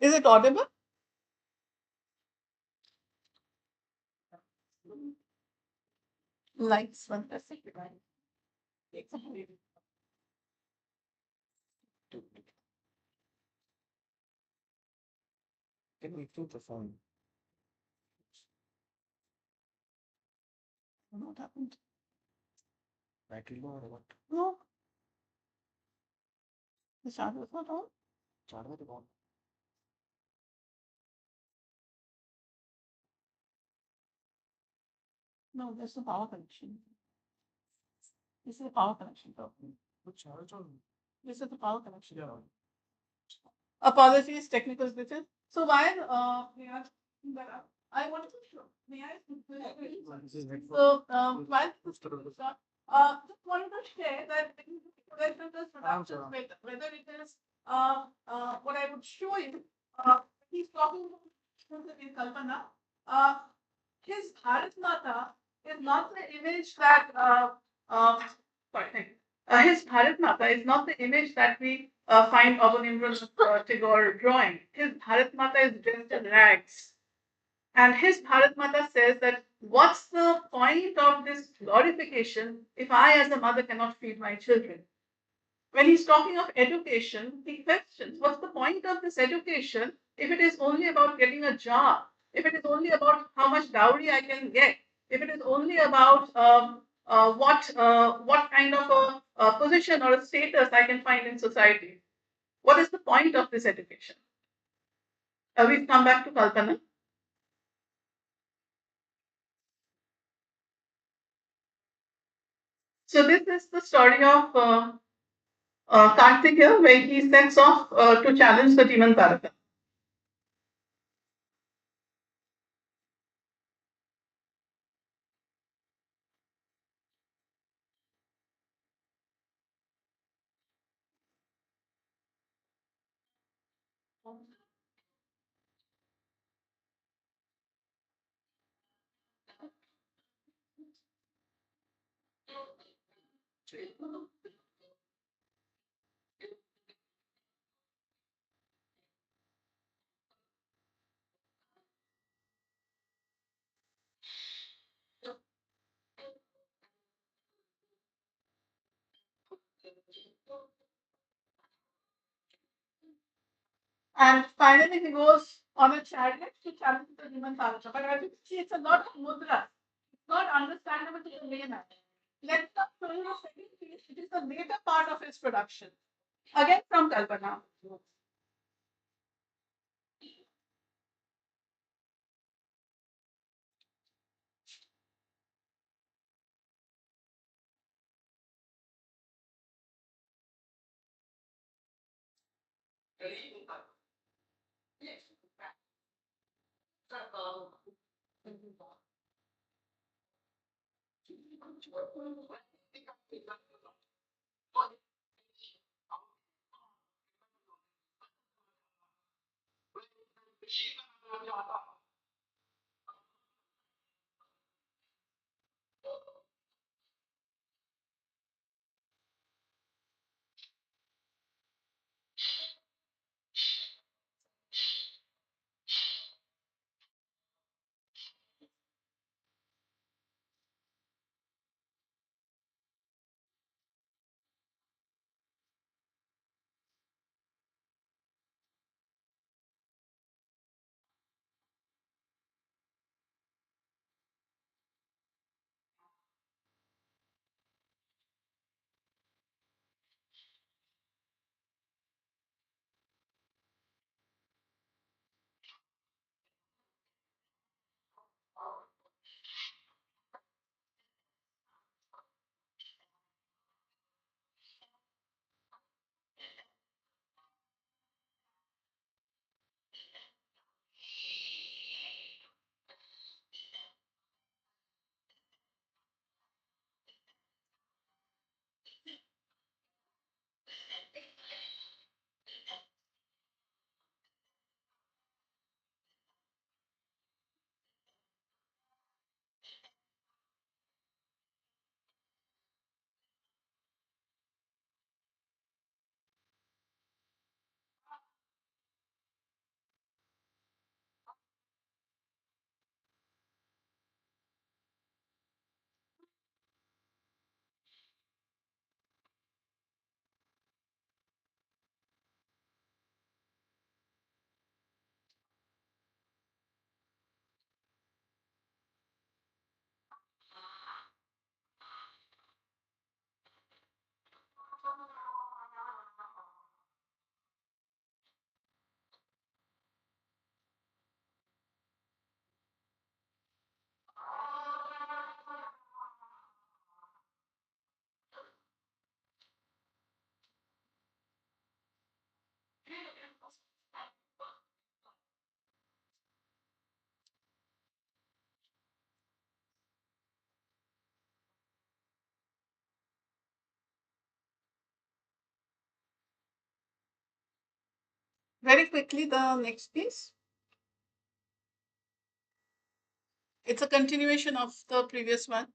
Is it audible? Lights, fantastic. Can we put the phone? What happened? Battery low or what? No, the charger is not on. Charger is on. No, there's no power connection. This is the power connection, though. Put charge on. This is the power connection. Yeah. Apologies, technical glitches. So while I wanted to show, may I? This is headphone. So while just wanted to share that whether this production, whether it is what I would show you, he's talking in Kalpana. His Bharat Mata is not the image that sorry, thank you. His Bharat Mata is not the image that we find Abanimrul Tagore drawing. His Bharat Mata is dressed in rags. And his Bharat Mata says that what's the point of this glorification if I, as a mother, cannot feed my children? When he's talking of education, he questions what's the point of this education if it is only about getting a job, if it is only about how much dowry I can get, if it is only about what kind of a position or a status I can find in society. What is the point of this education? We've come back to Kalpana. So this is the story of Kartikeya, where he sets off to challenge the demon Taraka. And finally, he goes on a chariot to challenge the demon Taraka. But as you see, it's a lot of mudra. It's not understandable to the layman. Let's not show you the second piece. It is the later part of his production. Again from Kalpana. Very quickly, the next piece. It's a continuation of the previous one.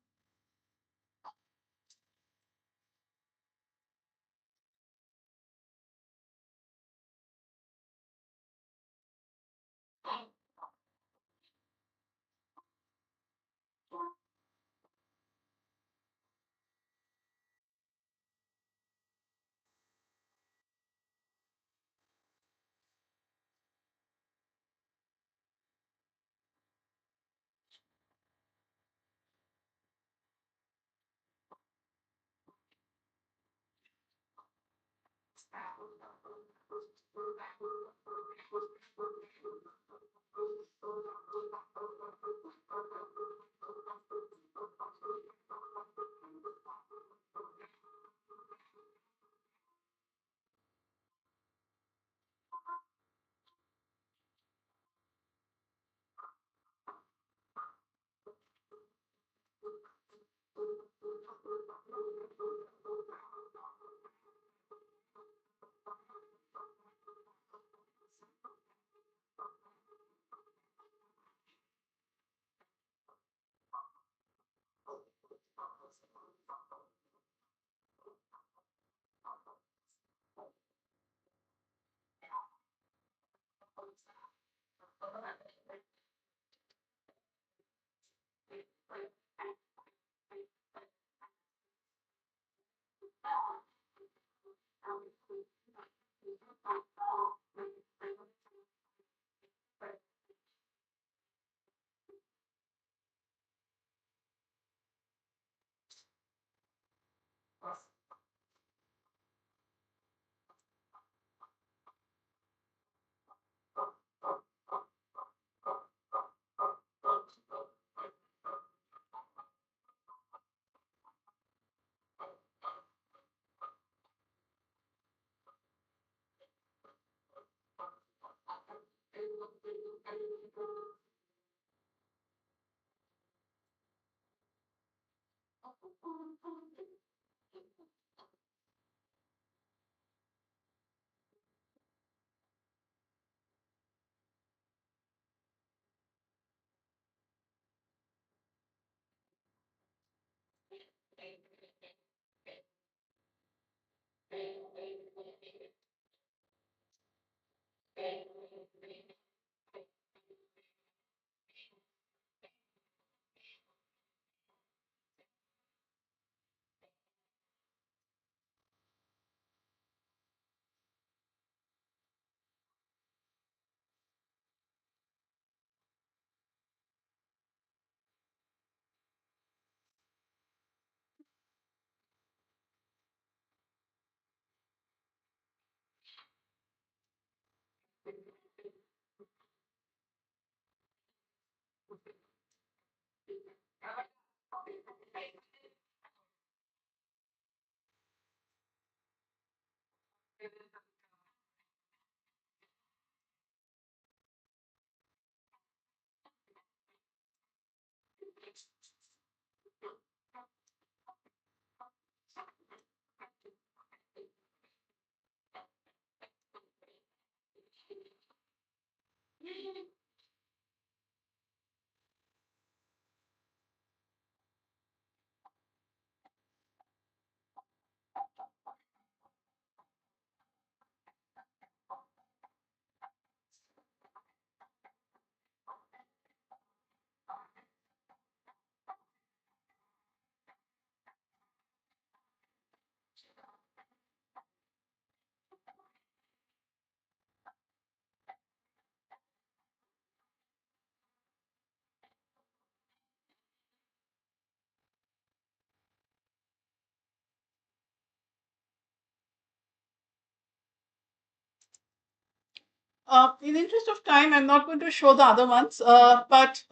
In the interest of time, I'm not going to show the other ones, but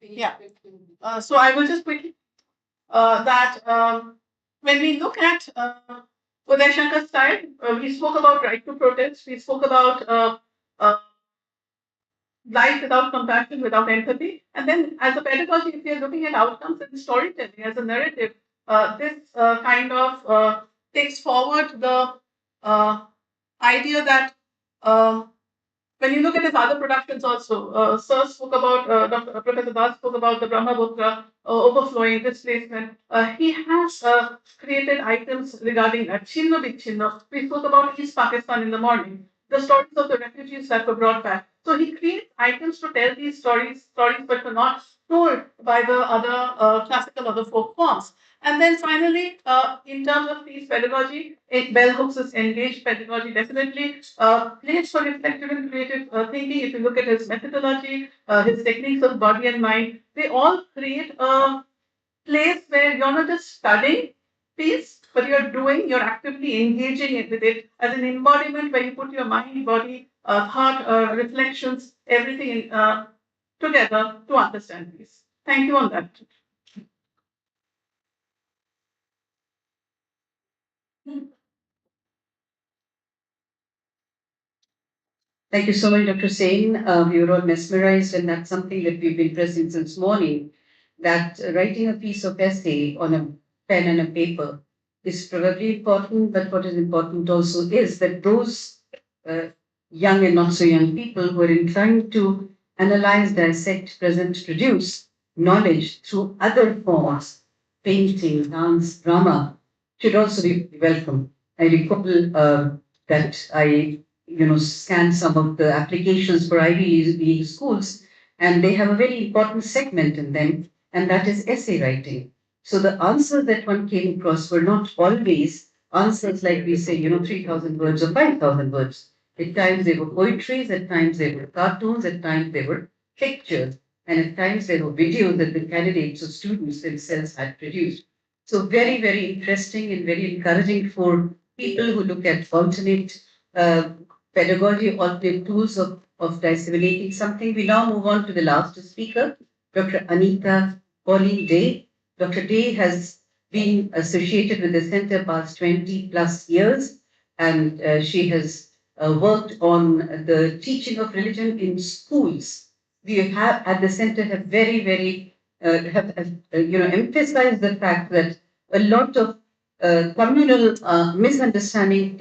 yeah. So I will just quickly that when we look at Uday Shankar's style, we spoke about right to protest, we spoke about uh, life without compassion, without empathy. And then as a pedagogy, if you're looking at outcomes and storytelling as a narrative, this kind of takes forward the idea that when you look at his other productions also, Sir spoke about, Professor Das spoke about the Brahmaputra overflowing displacement. He has created items regarding Chinno Bichinno. We spoke about East Pakistan in the morning, the stories of the refugees that were brought back. So he creates items to tell these stories but were not told by the other classical or the folk forms. And then finally, in terms of peace pedagogy, Bell Hooks' engaged pedagogy definitely place for reflective and creative thinking. If you look at his methodology, his techniques of body and mind, they all create a place where you're not just studying peace, but you're actively engaging it with it as an embodiment where you put your mind, body, thought, reflections, everything together to understand peace. Thank you on that. Thank you so much, Dr. Sain. We were all mesmerized, and that's something that we've been pressing since morning. That writing a piece of essay on a pen and a paper is probably important, but what is important also is that those uh, young and not so young people who are inclined to analyze, dissect, present, produce knowledge through other forms, painting, dance, drama, should also be welcome. I recall that I scan some of the applications for Ivy League schools, and they have a very important segment in them, and that is essay writing. So the answers that one came across were not always answers like we say, 3,000 words or 5,000 words. At times they were poetries, at times they were cartoons, at times they were pictures, and at times they were videos that the candidates or students themselves had produced. So very, very interesting and very encouraging for people who look at alternate uh, pedagogy, alternate tools of disseminating something. We now move on to the last speaker, Dr. Anita Pauline Day. Dr. Day has been associated with the center past 20 plus years, and she has worked on the teaching of religion in schools. We have at the center have very, very emphasized the fact that a lot of communal misunderstanding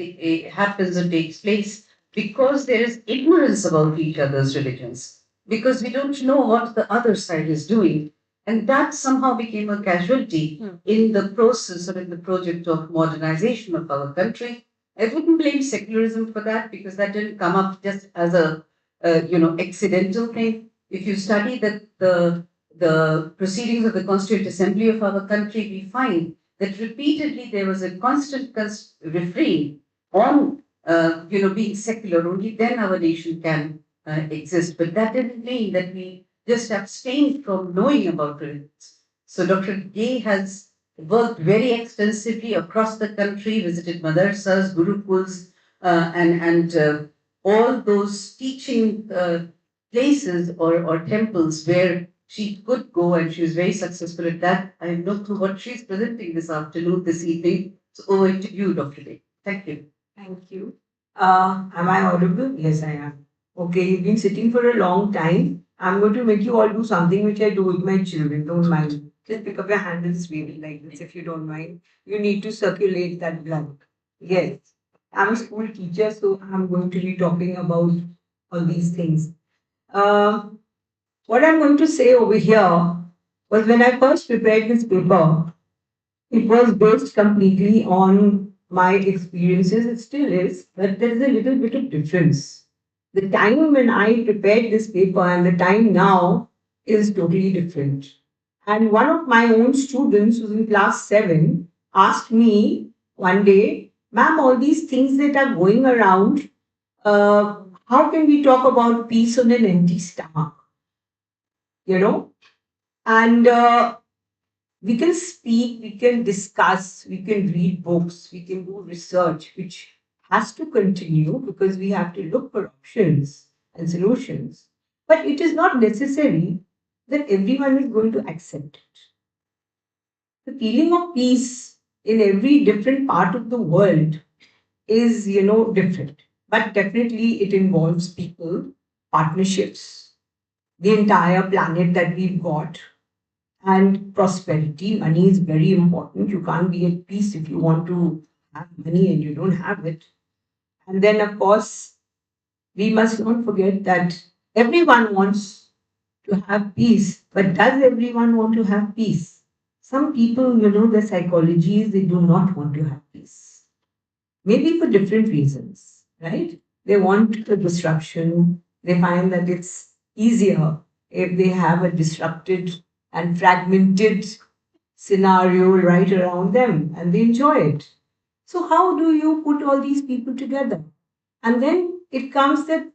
happens or takes place because there is ignorance about each other's religions, because we don't know what the other side is doing. And that somehow became a casualty in the process or in the project of modernization of our country. I wouldn't blame secularism for that because that didn't come up just as a accidental thing. If you study the proceedings of the Constituent Assembly of our country, we find that repeatedly there was a constant refrain on being secular. Only then our nation can exist. But that didn't mean that we just abstained from knowing about religions. So Dr. Gay has worked very extensively across the country, visited madrasas, gurukuls, and all those teaching places or temples where she could go, and she was very successful at that. I have no clue what she's presenting this afternoon, this evening. So over to you, Dr. Day. Thank you. Thank you. Am I audible? Yes, I am. Okay, you've been sitting for a long time. I'm going to make you all do something which I do with my children. Don't mind. Just pick up your hand and swing it like this if you don't mind. You need to circulate that blood. Yes. I'm a school teacher, so I'm going to be talking about all these things. What I'm going to say over here was when I first prepared this paper, it was based completely on my experiences. It still is, but there is a little bit of difference. The time when I prepared this paper and the time now is totally different. And one of my own students who's in class 7 asked me one day, ma'am, all these things that are going around, how can we talk about peace on an empty stomach? You know? And we can speak, we can discuss, we can read books, we can do research, which has to continue because we have to look for options and solutions. But it is not necessary that everyone is going to accept it. The feeling of peace in every different part of the world is, different. But definitely it involves people, partnerships, the entire planet that we've got, and prosperity. Money is very important. You can't be at peace if you want to have money and you don't have it. And then, of course, we must not forget that everyone wants to have peace, but does everyone want to have peace? Some people, the psychology is they do not want to have peace, maybe for different reasons, right? They want a disruption. They find that it's easier if they have a disrupted and fragmented scenario right around them and they enjoy it. So, how do you put all these people together? And then it comes that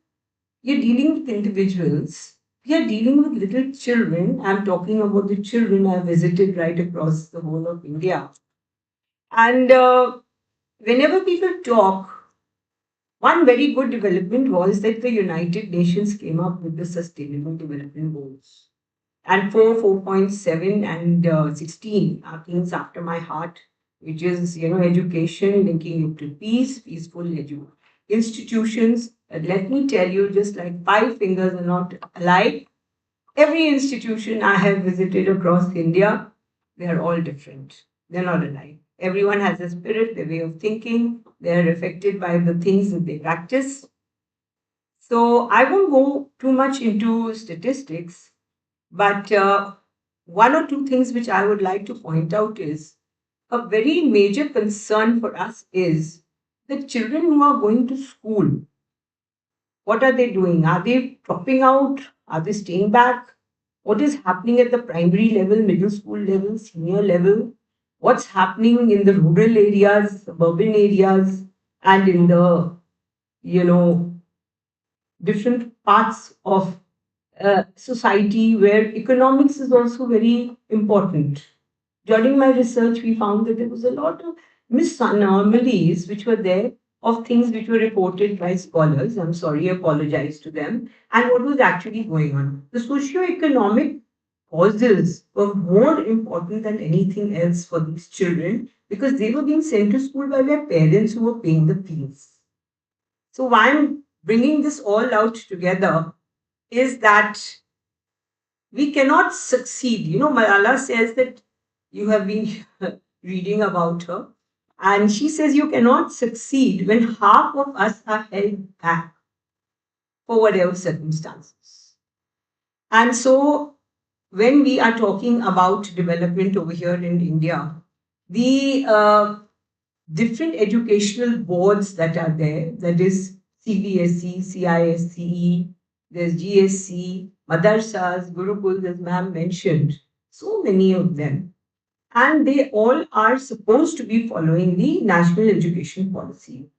you're dealing with individuals. We are dealing with little children. I'm talking about the children I visited right across the whole of India. And whenever people talk, one very good development was that the United Nations came up with the Sustainable Development Goals. And 4, 4.7, and 16 are things after my heart, which is, education, linking it to peace, peaceful institutions. And let me tell you, just like five fingers are not alike, every institution I have visited across India, they are all different. They're not alike. Everyone has a spirit, their way of thinking, they're affected by the things that they practice. So I won't go too much into statistics, but one or two things which I would like to point out is a very major concern for us is the children who are going to school. What are they doing? Are they dropping out? Are they staying back? What is happening at the primary level, middle school level, senior level? What's happening in the rural areas, suburban areas, and in the, you know, different parts of society where economics is also very important. During my research, we found that there was a lot of misanomalies which were there of things which were reported by scholars. I'm sorry, I apologize to them, and what was actually going on. The socio-economic causes were more important than anything else for these children because they were being sent to school by their parents who were paying the fees. So, why I'm bringing this all out together is that we cannot succeed. Malala says that you have been reading about her, and she says you cannot succeed when half of us are held back for whatever circumstances. And so, when we are talking about development over here in India, the different educational boards that are there, that is CBSE, CISCE, there's GSC, Madarsas, Gurukuls, as ma'am mentioned, so many of them. And they all are supposed to be following the national education policy.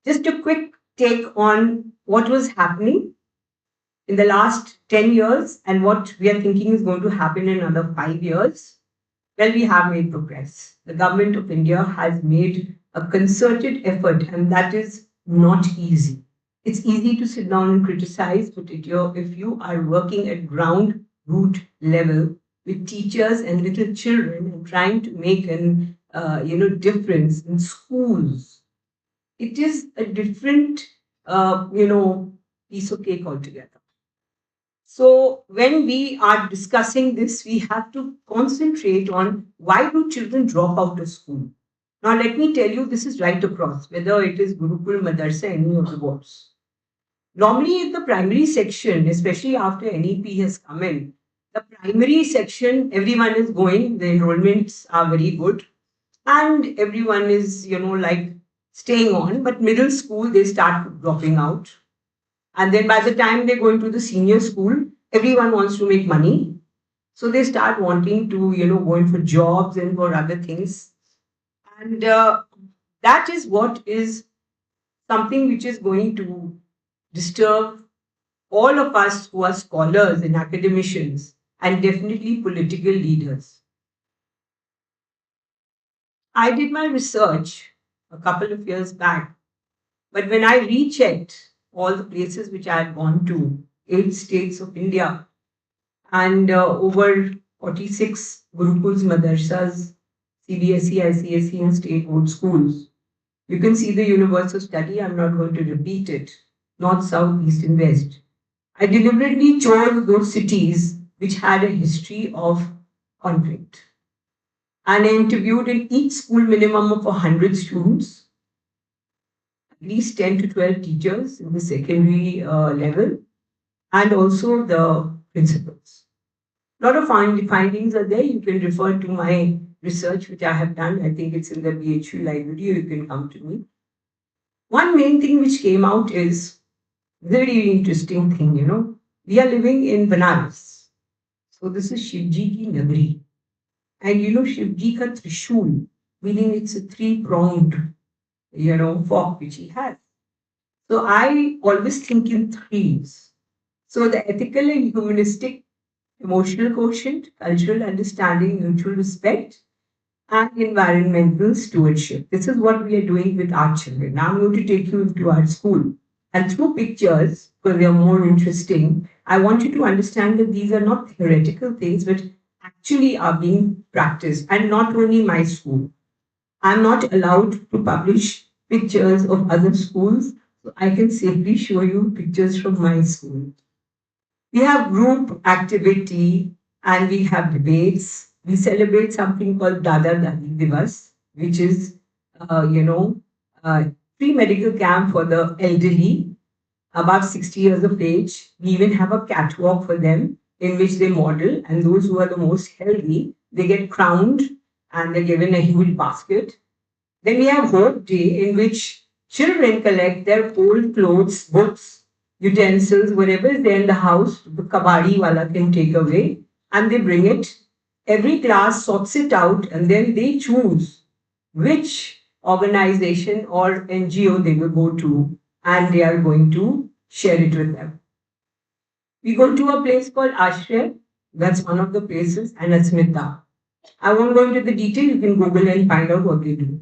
Just a quick take on what was happening in the last 10 years and what we are thinking is going to happen in another 5 years. Well, we have made progress. The government of India has made a concerted effort, and that is not easy. It's easy to sit down and criticize, but if you are working at ground root level with teachers and little children and trying to make an difference in schools, it is a different piece of cake altogether. So when we are discussing this, we have to concentrate on why do children drop out of school. Now let me tell you, this is right across, whether it is Gurukul, Madarsa, any of the boards. Normally in the primary section, especially after NEP has come in, the primary section, everyone is going, the enrollments are very good, and everyone is, staying on, but middle school, they start dropping out. And then by the time they go into the senior school, everyone wants to make money. So they start wanting to, go in for jobs and for other things. And that is what is something which is going to disturb all of us who are scholars and academicians and definitely political leaders. I did my research a couple of years back, but when I rechecked all the places which I had gone to, 8 states of India, and over 46 Gurukuls, Madarsas, CBSE, ICSE, and state board schools. You can see the universe of study. I'm not going to repeat it. North, South, East, and West. I deliberately chose those cities which had a history of conflict. And I interviewed in each school minimum of 100 students. least 10 to 12 teachers in the secondary level, and also the principals. A lot of findings are there. You can refer to my research, which I have done. I think it's in the BHU library. You can come to me. One main thing which came out is very interesting thing, We are living in Banaras. So this is Shivji ki Nagari. And Shivji ka Trishul, meaning it's a three-pronged, fork which he has. So I always think in threes. So the ethical and humanistic, emotional quotient, cultural understanding, mutual respect, and environmental stewardship. This is what we are doing with our children. Now I'm going to take you into our school. And through pictures, because they are more interesting, I want you to understand that these are not theoretical things, but actually are being practiced. And not only my school. I'm not allowed to publish pictures of other schools, so I can safely show you pictures from my school. We have group activity and we have debates. We celebrate something called Dada Dadi Divas, which is, free medical camp for the elderly above 60 years of age. We even have a catwalk for them in which they model, and those who are the most healthy, they get crowned and they're given a huge basket. Then we have Hope Day, in which children collect their old clothes, books, utensils, whatever is there in the house, the kabadi wala can take away, and they bring it. Every class sorts it out, and then they choose which organization or NGO they will go to, and they are going to share it with them. We go to a place called Ashray, that's one of the places, and Asmita. I won't go into the detail, you can Google and find out what they do.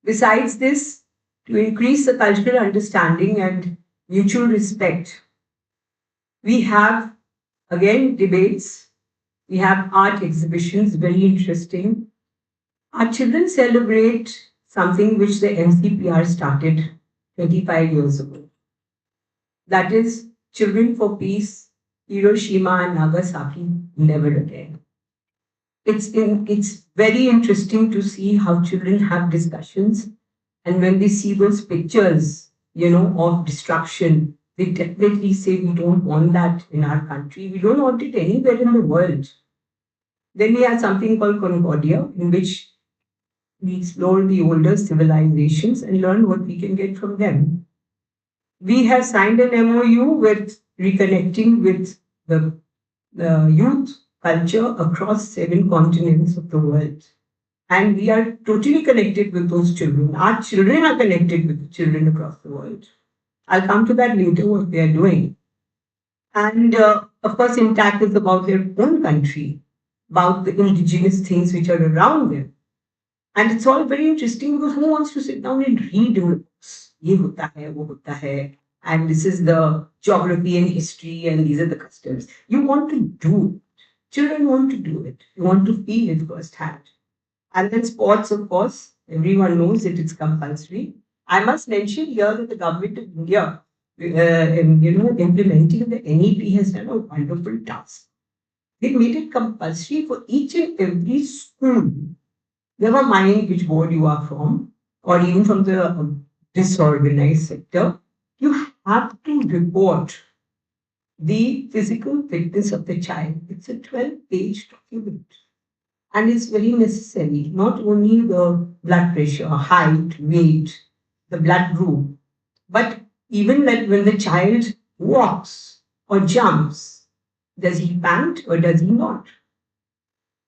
Besides this, to increase the cultural understanding and mutual respect, we have again debates, we have art exhibitions, very interesting. Our children celebrate something which the MCPR started 25 years ago. That is Children for Peace, Hiroshima and Nagasaki, Never Again. It's very interesting to see how children have discussions, and when they see those pictures, of destruction, they definitely say we don't want that in our country. We don't want it anywhere in the world. Then we have something called Concordia, in which we explore the older civilizations and learn what we can get from them. We have signed an MOU with reconnecting with the youth culture across 7 continents of the world. And we are totally connected with those children. Our children are connected with the children across the world. I'll come to that later, what they are doing. And of course, Intact is about their own country, about the indigenous things which are around them. And it's all very interesting because who wants to sit down and read books? Ye hota hai, wo hota hai, and this is the geography and history, and these are the customs. You want to do it. Children want to do it. You want to feel it firsthand. And then sports, of course, everyone knows it is compulsory. I must mention here that the government of India, implementing the NEP has done a wonderful task. They made it compulsory for each and every school, never mind which board you are from, or even from the disorganized sector, you have to report the physical fitness of the child. It's a 12-page document. And it's very necessary, not only the blood pressure, height, weight, the blood group, but even that when the child walks or jumps, does he pant or does he not?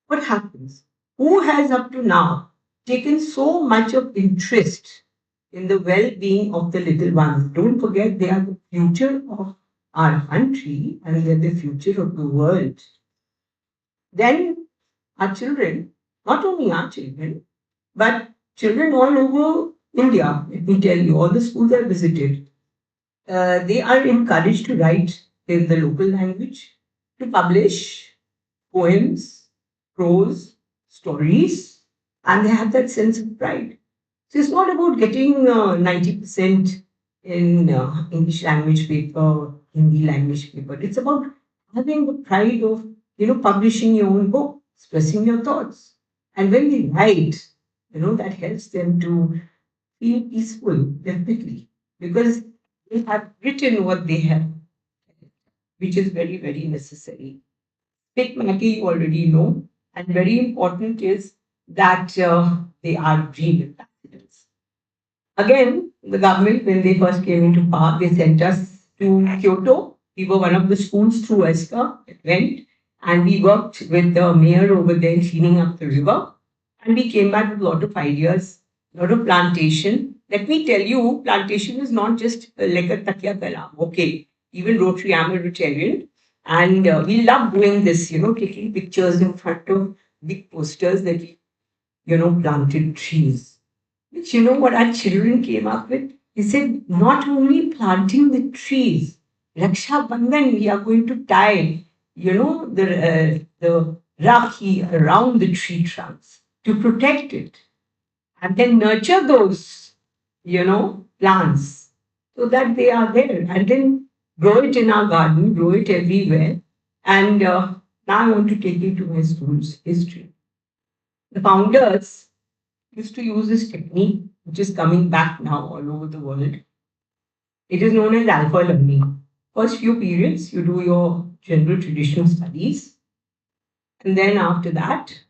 What happens? Who has up to now taken so much of interest in the well-being of the little ones? Don't forget, they are the future of our country and they're the future of the world. Then our children, not only our children, but children all over India, let me tell you, all the schools I visited, they are encouraged to write in the local language, to publish poems, prose, stories, and they have that sense of pride. So it's not about getting 90% in English language paper, Hindi language paper. It's about having the pride of, publishing your own book, expressing your thoughts. And when they write, that helps them to feel peaceful, definitely. because they have written what they have, which is very, very necessary. Pick Mackie, you already know, and very important is that they are green ambassadors. Again, the government, when they first came into power, they sent us to Kyoto. We were one of the schools through ESCA. It went, and we worked with the mayor over there cleaning up the river. And we came back with a lot of ideas, a lot of plantation. Let me tell you, plantation is not just like a takya kalam. Okay, even Rotary, I'm a Rotarian, and we love doing this, taking pictures in front of big posters that we, planted trees. But you know what our children came up with? They said, not only planting the trees, Raksha Bandhan, we are going to tie, the Rakhi around the tree trunks to protect it and then nurture those, plants so that they are there and then grow it in our garden, grow it everywhere. And now I want to take you to my school's history. The founders used to use this technique, which is coming back now all over the world. It is known as alpha learning. First few periods, you do your general traditional studies, and then after that,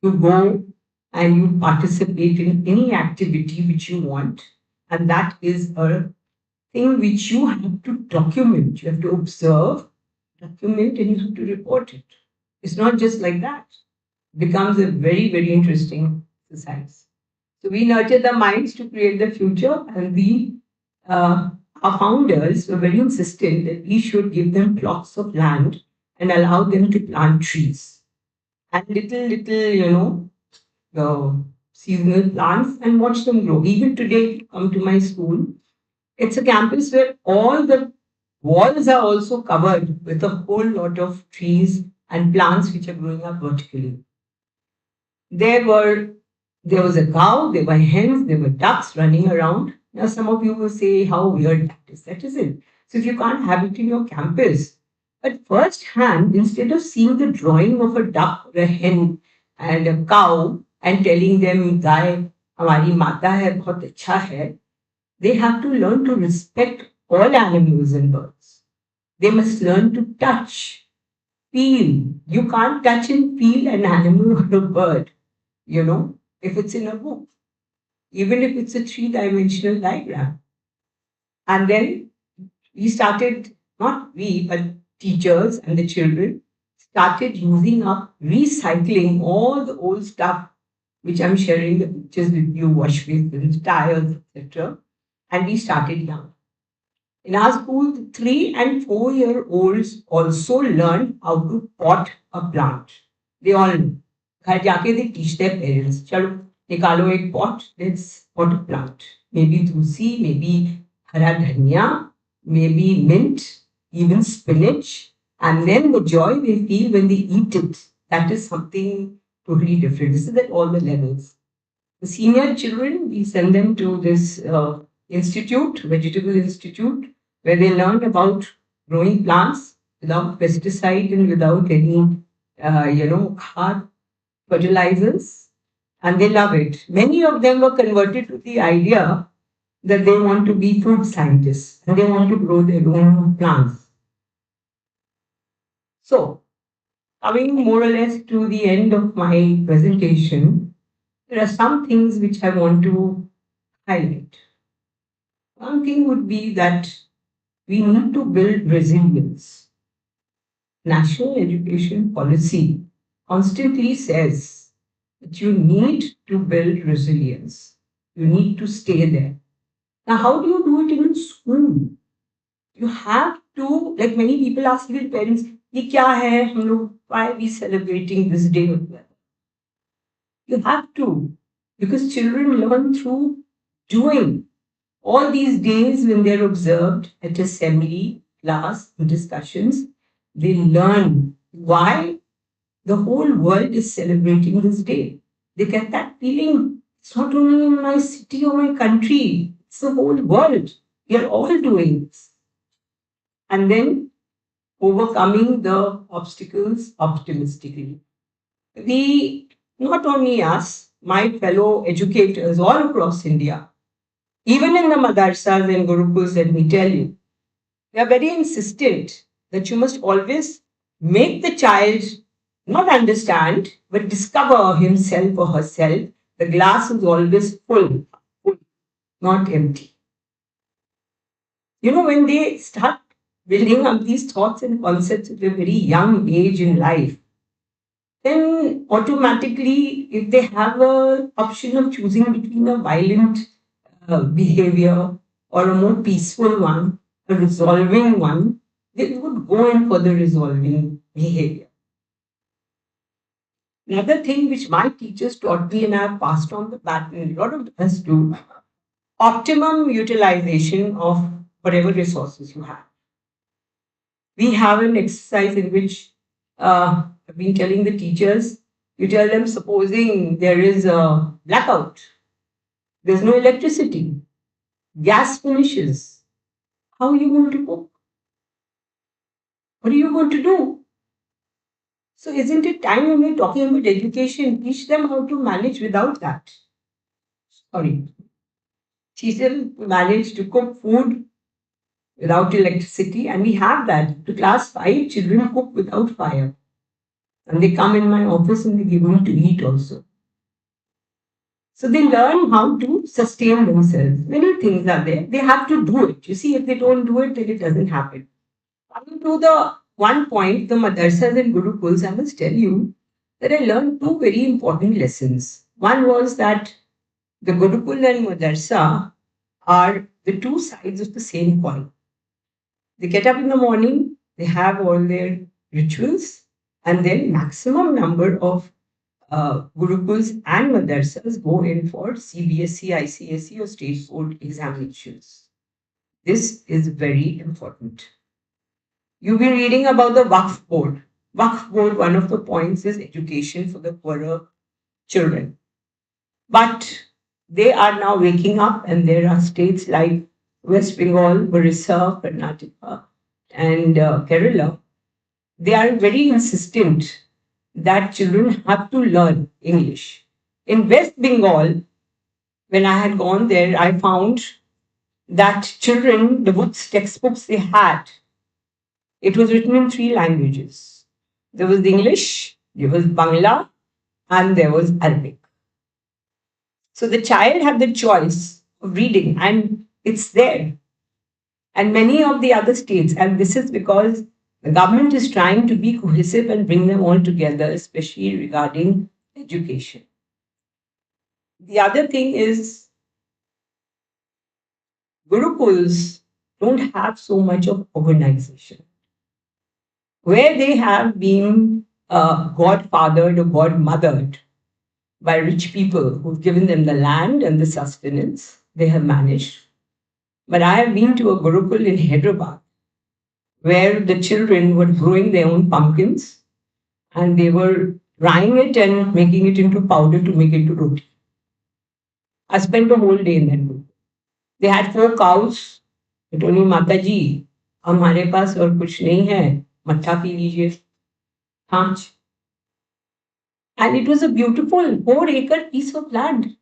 you go and you participate in any activity which you want, and that is a thing which you have to document. You have to observe, document, and you have to report it. It's not just like that. It becomes a very, very interesting exercise. So we nurture the minds to create the future, and our founders were very insistent that we should give them plots of land and allow them to plant trees and little, seasonal plants and watch them grow. Even today, if you come to my school, it's a campus where all the walls are also covered with a whole lot of trees and plants which are growing up vertically. There were there was a cow, there were hens, there were ducks running around. Now some of you will say how weird that is. That isn't. So if you can't have it in your campus, but first hand, instead of seeing the drawing of a duck or a hen and a cow and telling them गाय हमारी माता है बहुत अच्छा है, they have to learn to respect all animals and birds. They must learn to touch, feel. You can't touch and feel an animal or a bird, if it's in a book, even if it's a three-dimensional diagram. And then we started, not we, but teachers and the children started using up, recycling all the old stuff, which I'm sharing the pictures with you, wash basins, tires, etc. And we started young. In our school, the 3 and 4 year olds also learn how to pot a plant. They all know. घर जाके they teach their parents. चलो निकालो एक pot, let's pot a plant. Maybe tulsi, maybe हरा धनिया, maybe mint, even spinach. And then the joy they feel when they eat it, that is something totally different. This is at all the levels. The senior children, we send them to this institute, vegetable institute, where they learn about growing plants without pesticide and without any, hard fertilizers, and they love it. Many of them were converted to the idea that they want to be food scientists and they want to grow their own plants. So, coming more or less to the end of my presentation, there are some things which I want to highlight. One thing would be that we need to build resilience. National education policy constantly says that you need to build resilience. You need to stay there. Now, how do you do it in school? You have to, like many people ask even parents, "Ye kya hai? Why are we celebrating this day?" You have to, because children learn through doing. All these days, when they're observed at assembly, class, and discussions, they learn why the whole world is celebrating this day. They get that feeling. It's not only in my city or my country, it's the whole world. We are all doing this. And then overcoming the obstacles optimistically. We, not only us, my fellow educators all across India, Even in the madarsas and gurukuls, let me tell you, they are very insistent that you must always make the child not understand, but discover himself or herself. The glass is always full, not empty. When they start building up these thoughts and concepts at a very young age in life, then automatically, if they have a option of choosing between a violent behavior or a more peaceful one, a resolving one, they would go in for the resolving behavior. Another thing which my teachers taught me and I have passed on the baton, a lot of us do, optimum utilization of whatever resources you have. We have an exercise in which I've been telling the teachers, you tell them, supposing there is a blackout, there's no electricity, gas finishes, how are you going to cook? What are you going to do? So, isn't it time when we're talking about education, teach them how to manage without that? Sorry, teach them to manage to cook food without electricity, and we have that. To class 5, children cook without fire. And they come in my office and they give me to eat also. So they learn how to sustain themselves. Many things are there. They have to do it. You see, if they don't do it, then it doesn't happen. Coming to the one point, the madrasas and gurukuls, I must tell you that I learned two very important lessons. One was that the gurukul and madrasa are the two sides of the same coin. They get up in the morning, they have all their rituals, and then maximum number of gurukuls and madrasas go in for CBSE, ICSE, or state board examinations. This is very important. You've been reading about the Waqf board. Waqf board, one of the points is education for the poorer children. But they are now waking up, and there are states like West Bengal, Orissa, Karnataka, and Kerala. They are very insistent that children have to learn English. In West Bengal, when I had gone there, I found that children, the books, textbooks they had, it was written in three languages. There was English, there was Bangla, and there was Arabic. So the child had the choice of reading, and it's there. And many of the other states, and this is because the government is trying to be cohesive and bring them all together, especially regarding education. The other thing is Gurukuls don't have so much of organization. Where they have been godfathered or godmothered by rich people who've given them the land and the sustenance, they have managed. But I have been to a Gurukul in Hyderabad where the children were growing their own pumpkins and they were drying it and making it into powder to make it into roti. I spent a whole day in that group. They had 4 cows. I told me, माता जी हमारे पास और कुछ नहीं है, मट्ठा P लीजिए, छाछ. And it was a beautiful 4-acre piece of land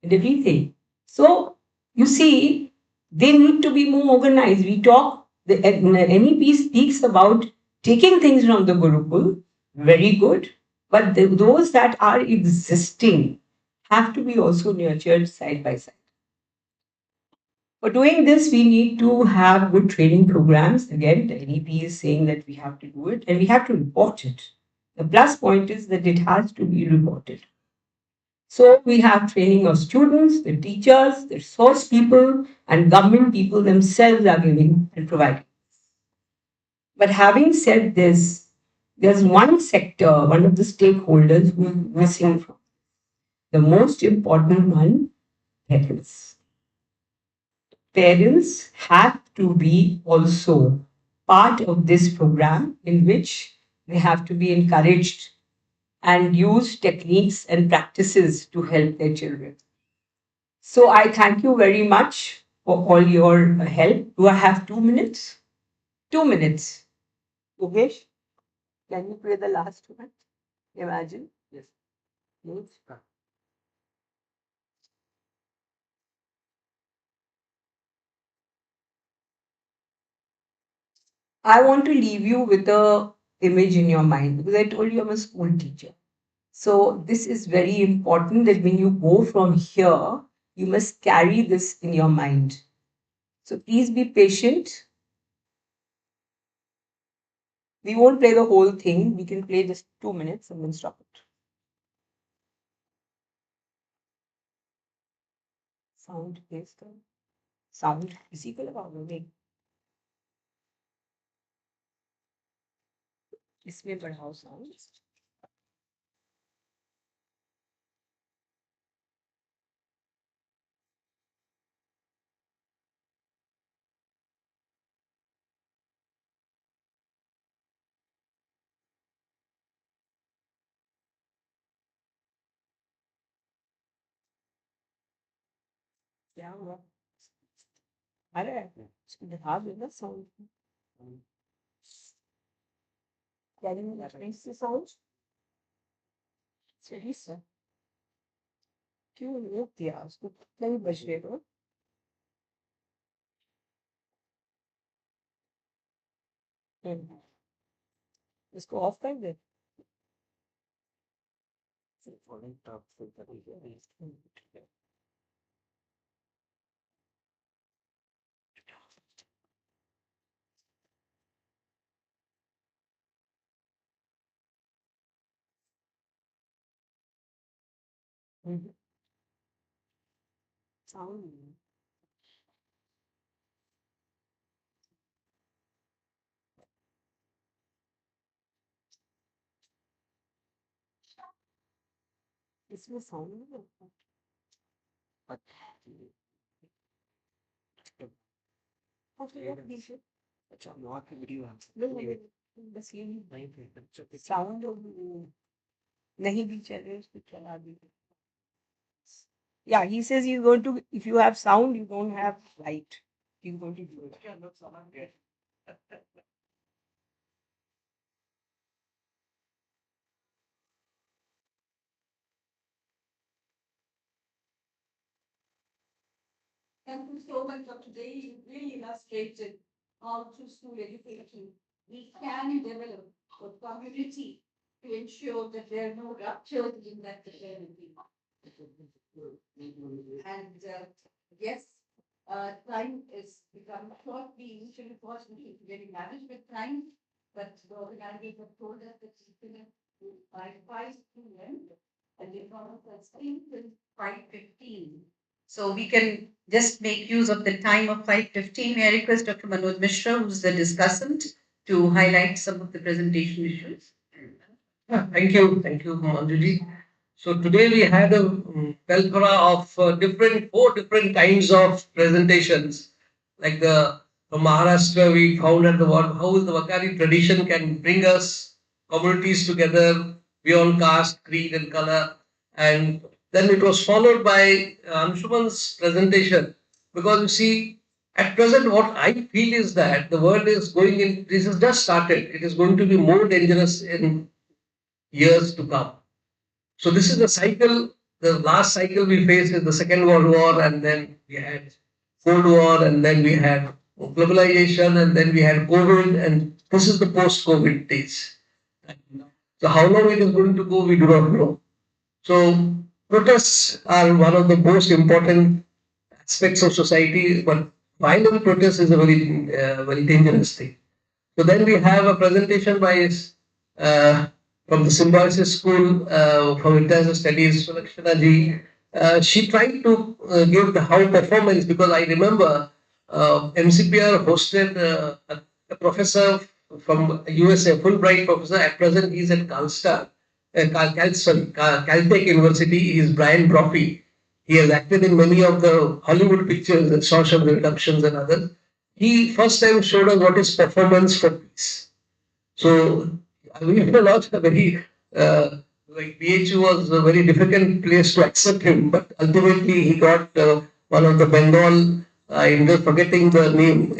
and everything. So, you see, they need to be more organized. We talk, the NEP speaks about taking things from the Gurukul, very good, but those that are existing have to be also nurtured side by side. For doing this, we need to have good training programs. Again, the NEP is saying that we have to do it and we have to report it. The plus point is that it has to be reported. So we have training of students, the teachers, the resource people, and government people themselves are giving and providing. But having said this, there's one sector, one of the stakeholders who is missing from. The most important one, parents. Parents have to be also part of this program in which they have to be encouraged and use techniques and practices to help their children. So I thank you very much for all your help. Do I have 2 minutes? 2 minutes. Yogesh, can you play the last one? Imagine. Yes. Please. I want to leave you with a image in your mind because I told you I'm a school teacher. So this is very important that when you go from here, you must carry this in your mind. So please be patient. We won't play the whole thing. We can play just 2 minutes and then stop it. Sound is the sound इसी को लगाओगे नहीं इसमें बढ़ाओ sound क्या हुआ अरे इसको बढ़ा देना sound can you increase the sound सही से क्यों रोक दिया उसको कितना भी बज रहेगा इसको ऑफ कर दे Falling top filter is sound इसमें sound नहीं होता Okay, what is it? अच्छा वहाँ की वीडियो है नहीं बस ये नहीं थे साउंड नहीं भी चल रहे उसको चला दीजिए yeah he says he's going to if you have sound you don't have light he's going to do it Thank you so much for today. You really illustrated how through school education we can develop a community to ensure that there are no ruptures in that fraternity. And yes, time is becoming short. We initially thought we should really manage with time, but the organizers have told us that we finish by 5 p.m. and the economic has till 5:15. So we can just make use of the time of 5:15. May I request Dr. Manoj Mishra, who's the discussant, to highlight some of the presentation issues. Thank you, Manjuji. So today we had a plethora of four different kinds of presentations. Like from Maharashtra, we found out how the Vakari tradition can bring us communities together beyond caste, creed, and color. And then it was followed by Anshuman's presentation. Because you see, at present, what I feel is that the world is going in, this has just started. It is going to be more dangerous in years to come. So this is the cycle. The last cycle we faced is the Second World War, and then we had Cold War, and then we had globalization, and then we had COVID, and this is the post-COVID days. So how long it is going to go, we do not know. So protests are one of the most important aspects of society, but violent protest is a very dangerous thing. So then we have a presentation by from the Symbiosis School from International Studies, Sulakshana ji. She tried to give the how performance because I remember MCPR hosted a professor from USA, Fulbright professor. At present, he's at Caltech University. He's Brian Brophy. He has acted in many of the Hollywood pictures, and Shawshank Redemptions and others. He first time showed us what is performance for peace. So we had a lot of very like BHU was a very difficult place to accept him, but ultimately he got one of the Bengal. I'm just forgetting the name.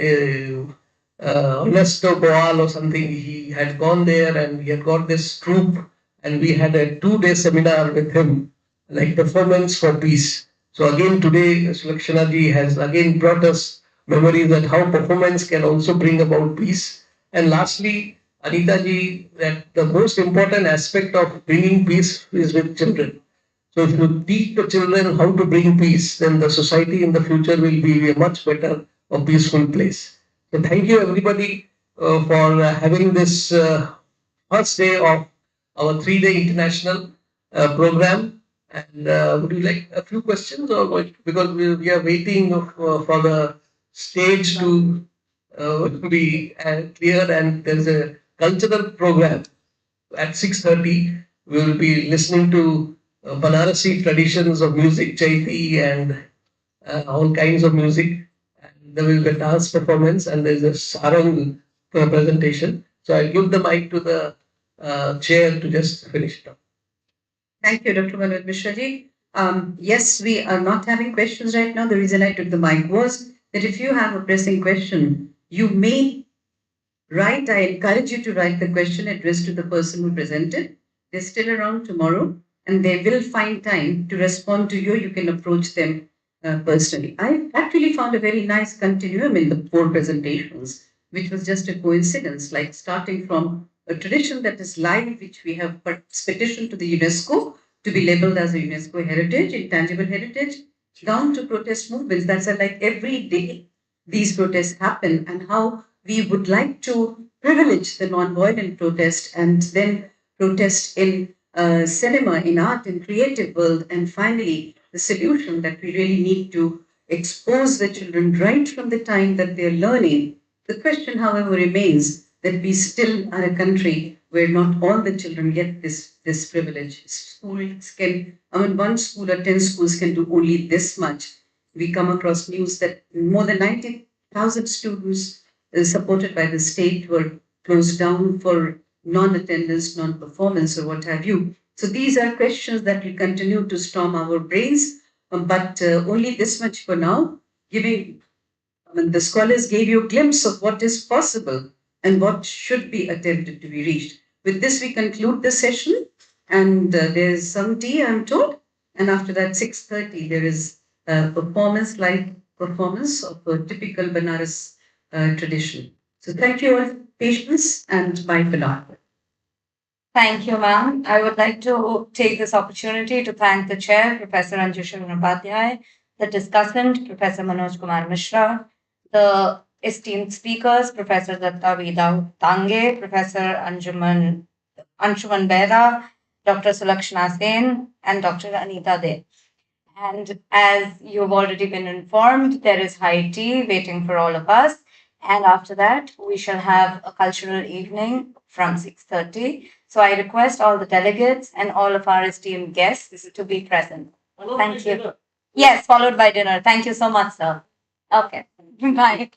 Ernesto Boal or something. He had gone there and he had got this troupe, and we had a 2-day seminar with him, like performance for peace. So again today, Sulakshana ji has again brought us memories that how performance can also bring about peace. And lastly, Anita ji, that the most important aspect of bringing peace is with children. So if you teach the children how to bring peace, then the society in the future will be a much better or peaceful place. So thank you everybody for having this first day of our 3-day international program. And would you like a few questions or what? Because we are waiting for the stage to be clear, and there is a cultural program at 6:30. We will be listening to Banarasi traditions of music, chaiti, and all kinds of music. And there will be a dance performance, and there is a sarang presentation. So I'll give the mic to the chair to just finish it up. Thank you, Dr. Manoj Mishra ji. Yes, we are not having questions right now. The reason I took the mic was that if you have a pressing question, you may write. I encourage you to write the question addressed to the person who presented. They're still around tomorrow and they will find time to respond to you. You can approach them personally. I actually found a very nice continuum in the 4 presentations, which was just a coincidence, like starting from a tradition that is live, which we have petitioned to the UNESCO to be labeled as a UNESCO heritage, intangible heritage, down to protest movements. That's like every day these protests happen, and how we would like to privilege the non-violent protest and then protest in cinema, in art, in creative world, and finally the solution that we really need to expose the children right from the time that they're learning. The question, however, remains that we still are a country where not all the children get this privilege. Schools can, I mean, one school or 10 schools can do only this much. We come across news that more than 90,000 students supported by the state were closed down for non-attendance, non-performance, or what have you. So these are questions that will continue to storm our brains, but only this much for now. The scholars gave you a glimpse of what is possible and what should be attempted to be reached. With this, we conclude the session, and there's some tea, I'm told, and after that, 6:30, there is a performance, live performance of a typical Banaras tradition. So thank you all for patience, and bye for now. Thank you, ma'am. I would like to take this opportunity to thank the chair, Professor Anjushan Upadhyay, the discussant, Professor Manoj Kumar Mishra, the esteemed speakers, Professor Datta Vida Tange, Professor Anshuman Bera, Dr. Sulakshana Sen, and Dr. Anita De. And as you've already been informed, there is high tea waiting for all of us. And after that, we shall have a cultural evening from 6:30. So I request all the delegates and all of our esteemed guests to be present. Thank you. Yes, followed by dinner. Thank you so much, sir. Okay. Bye.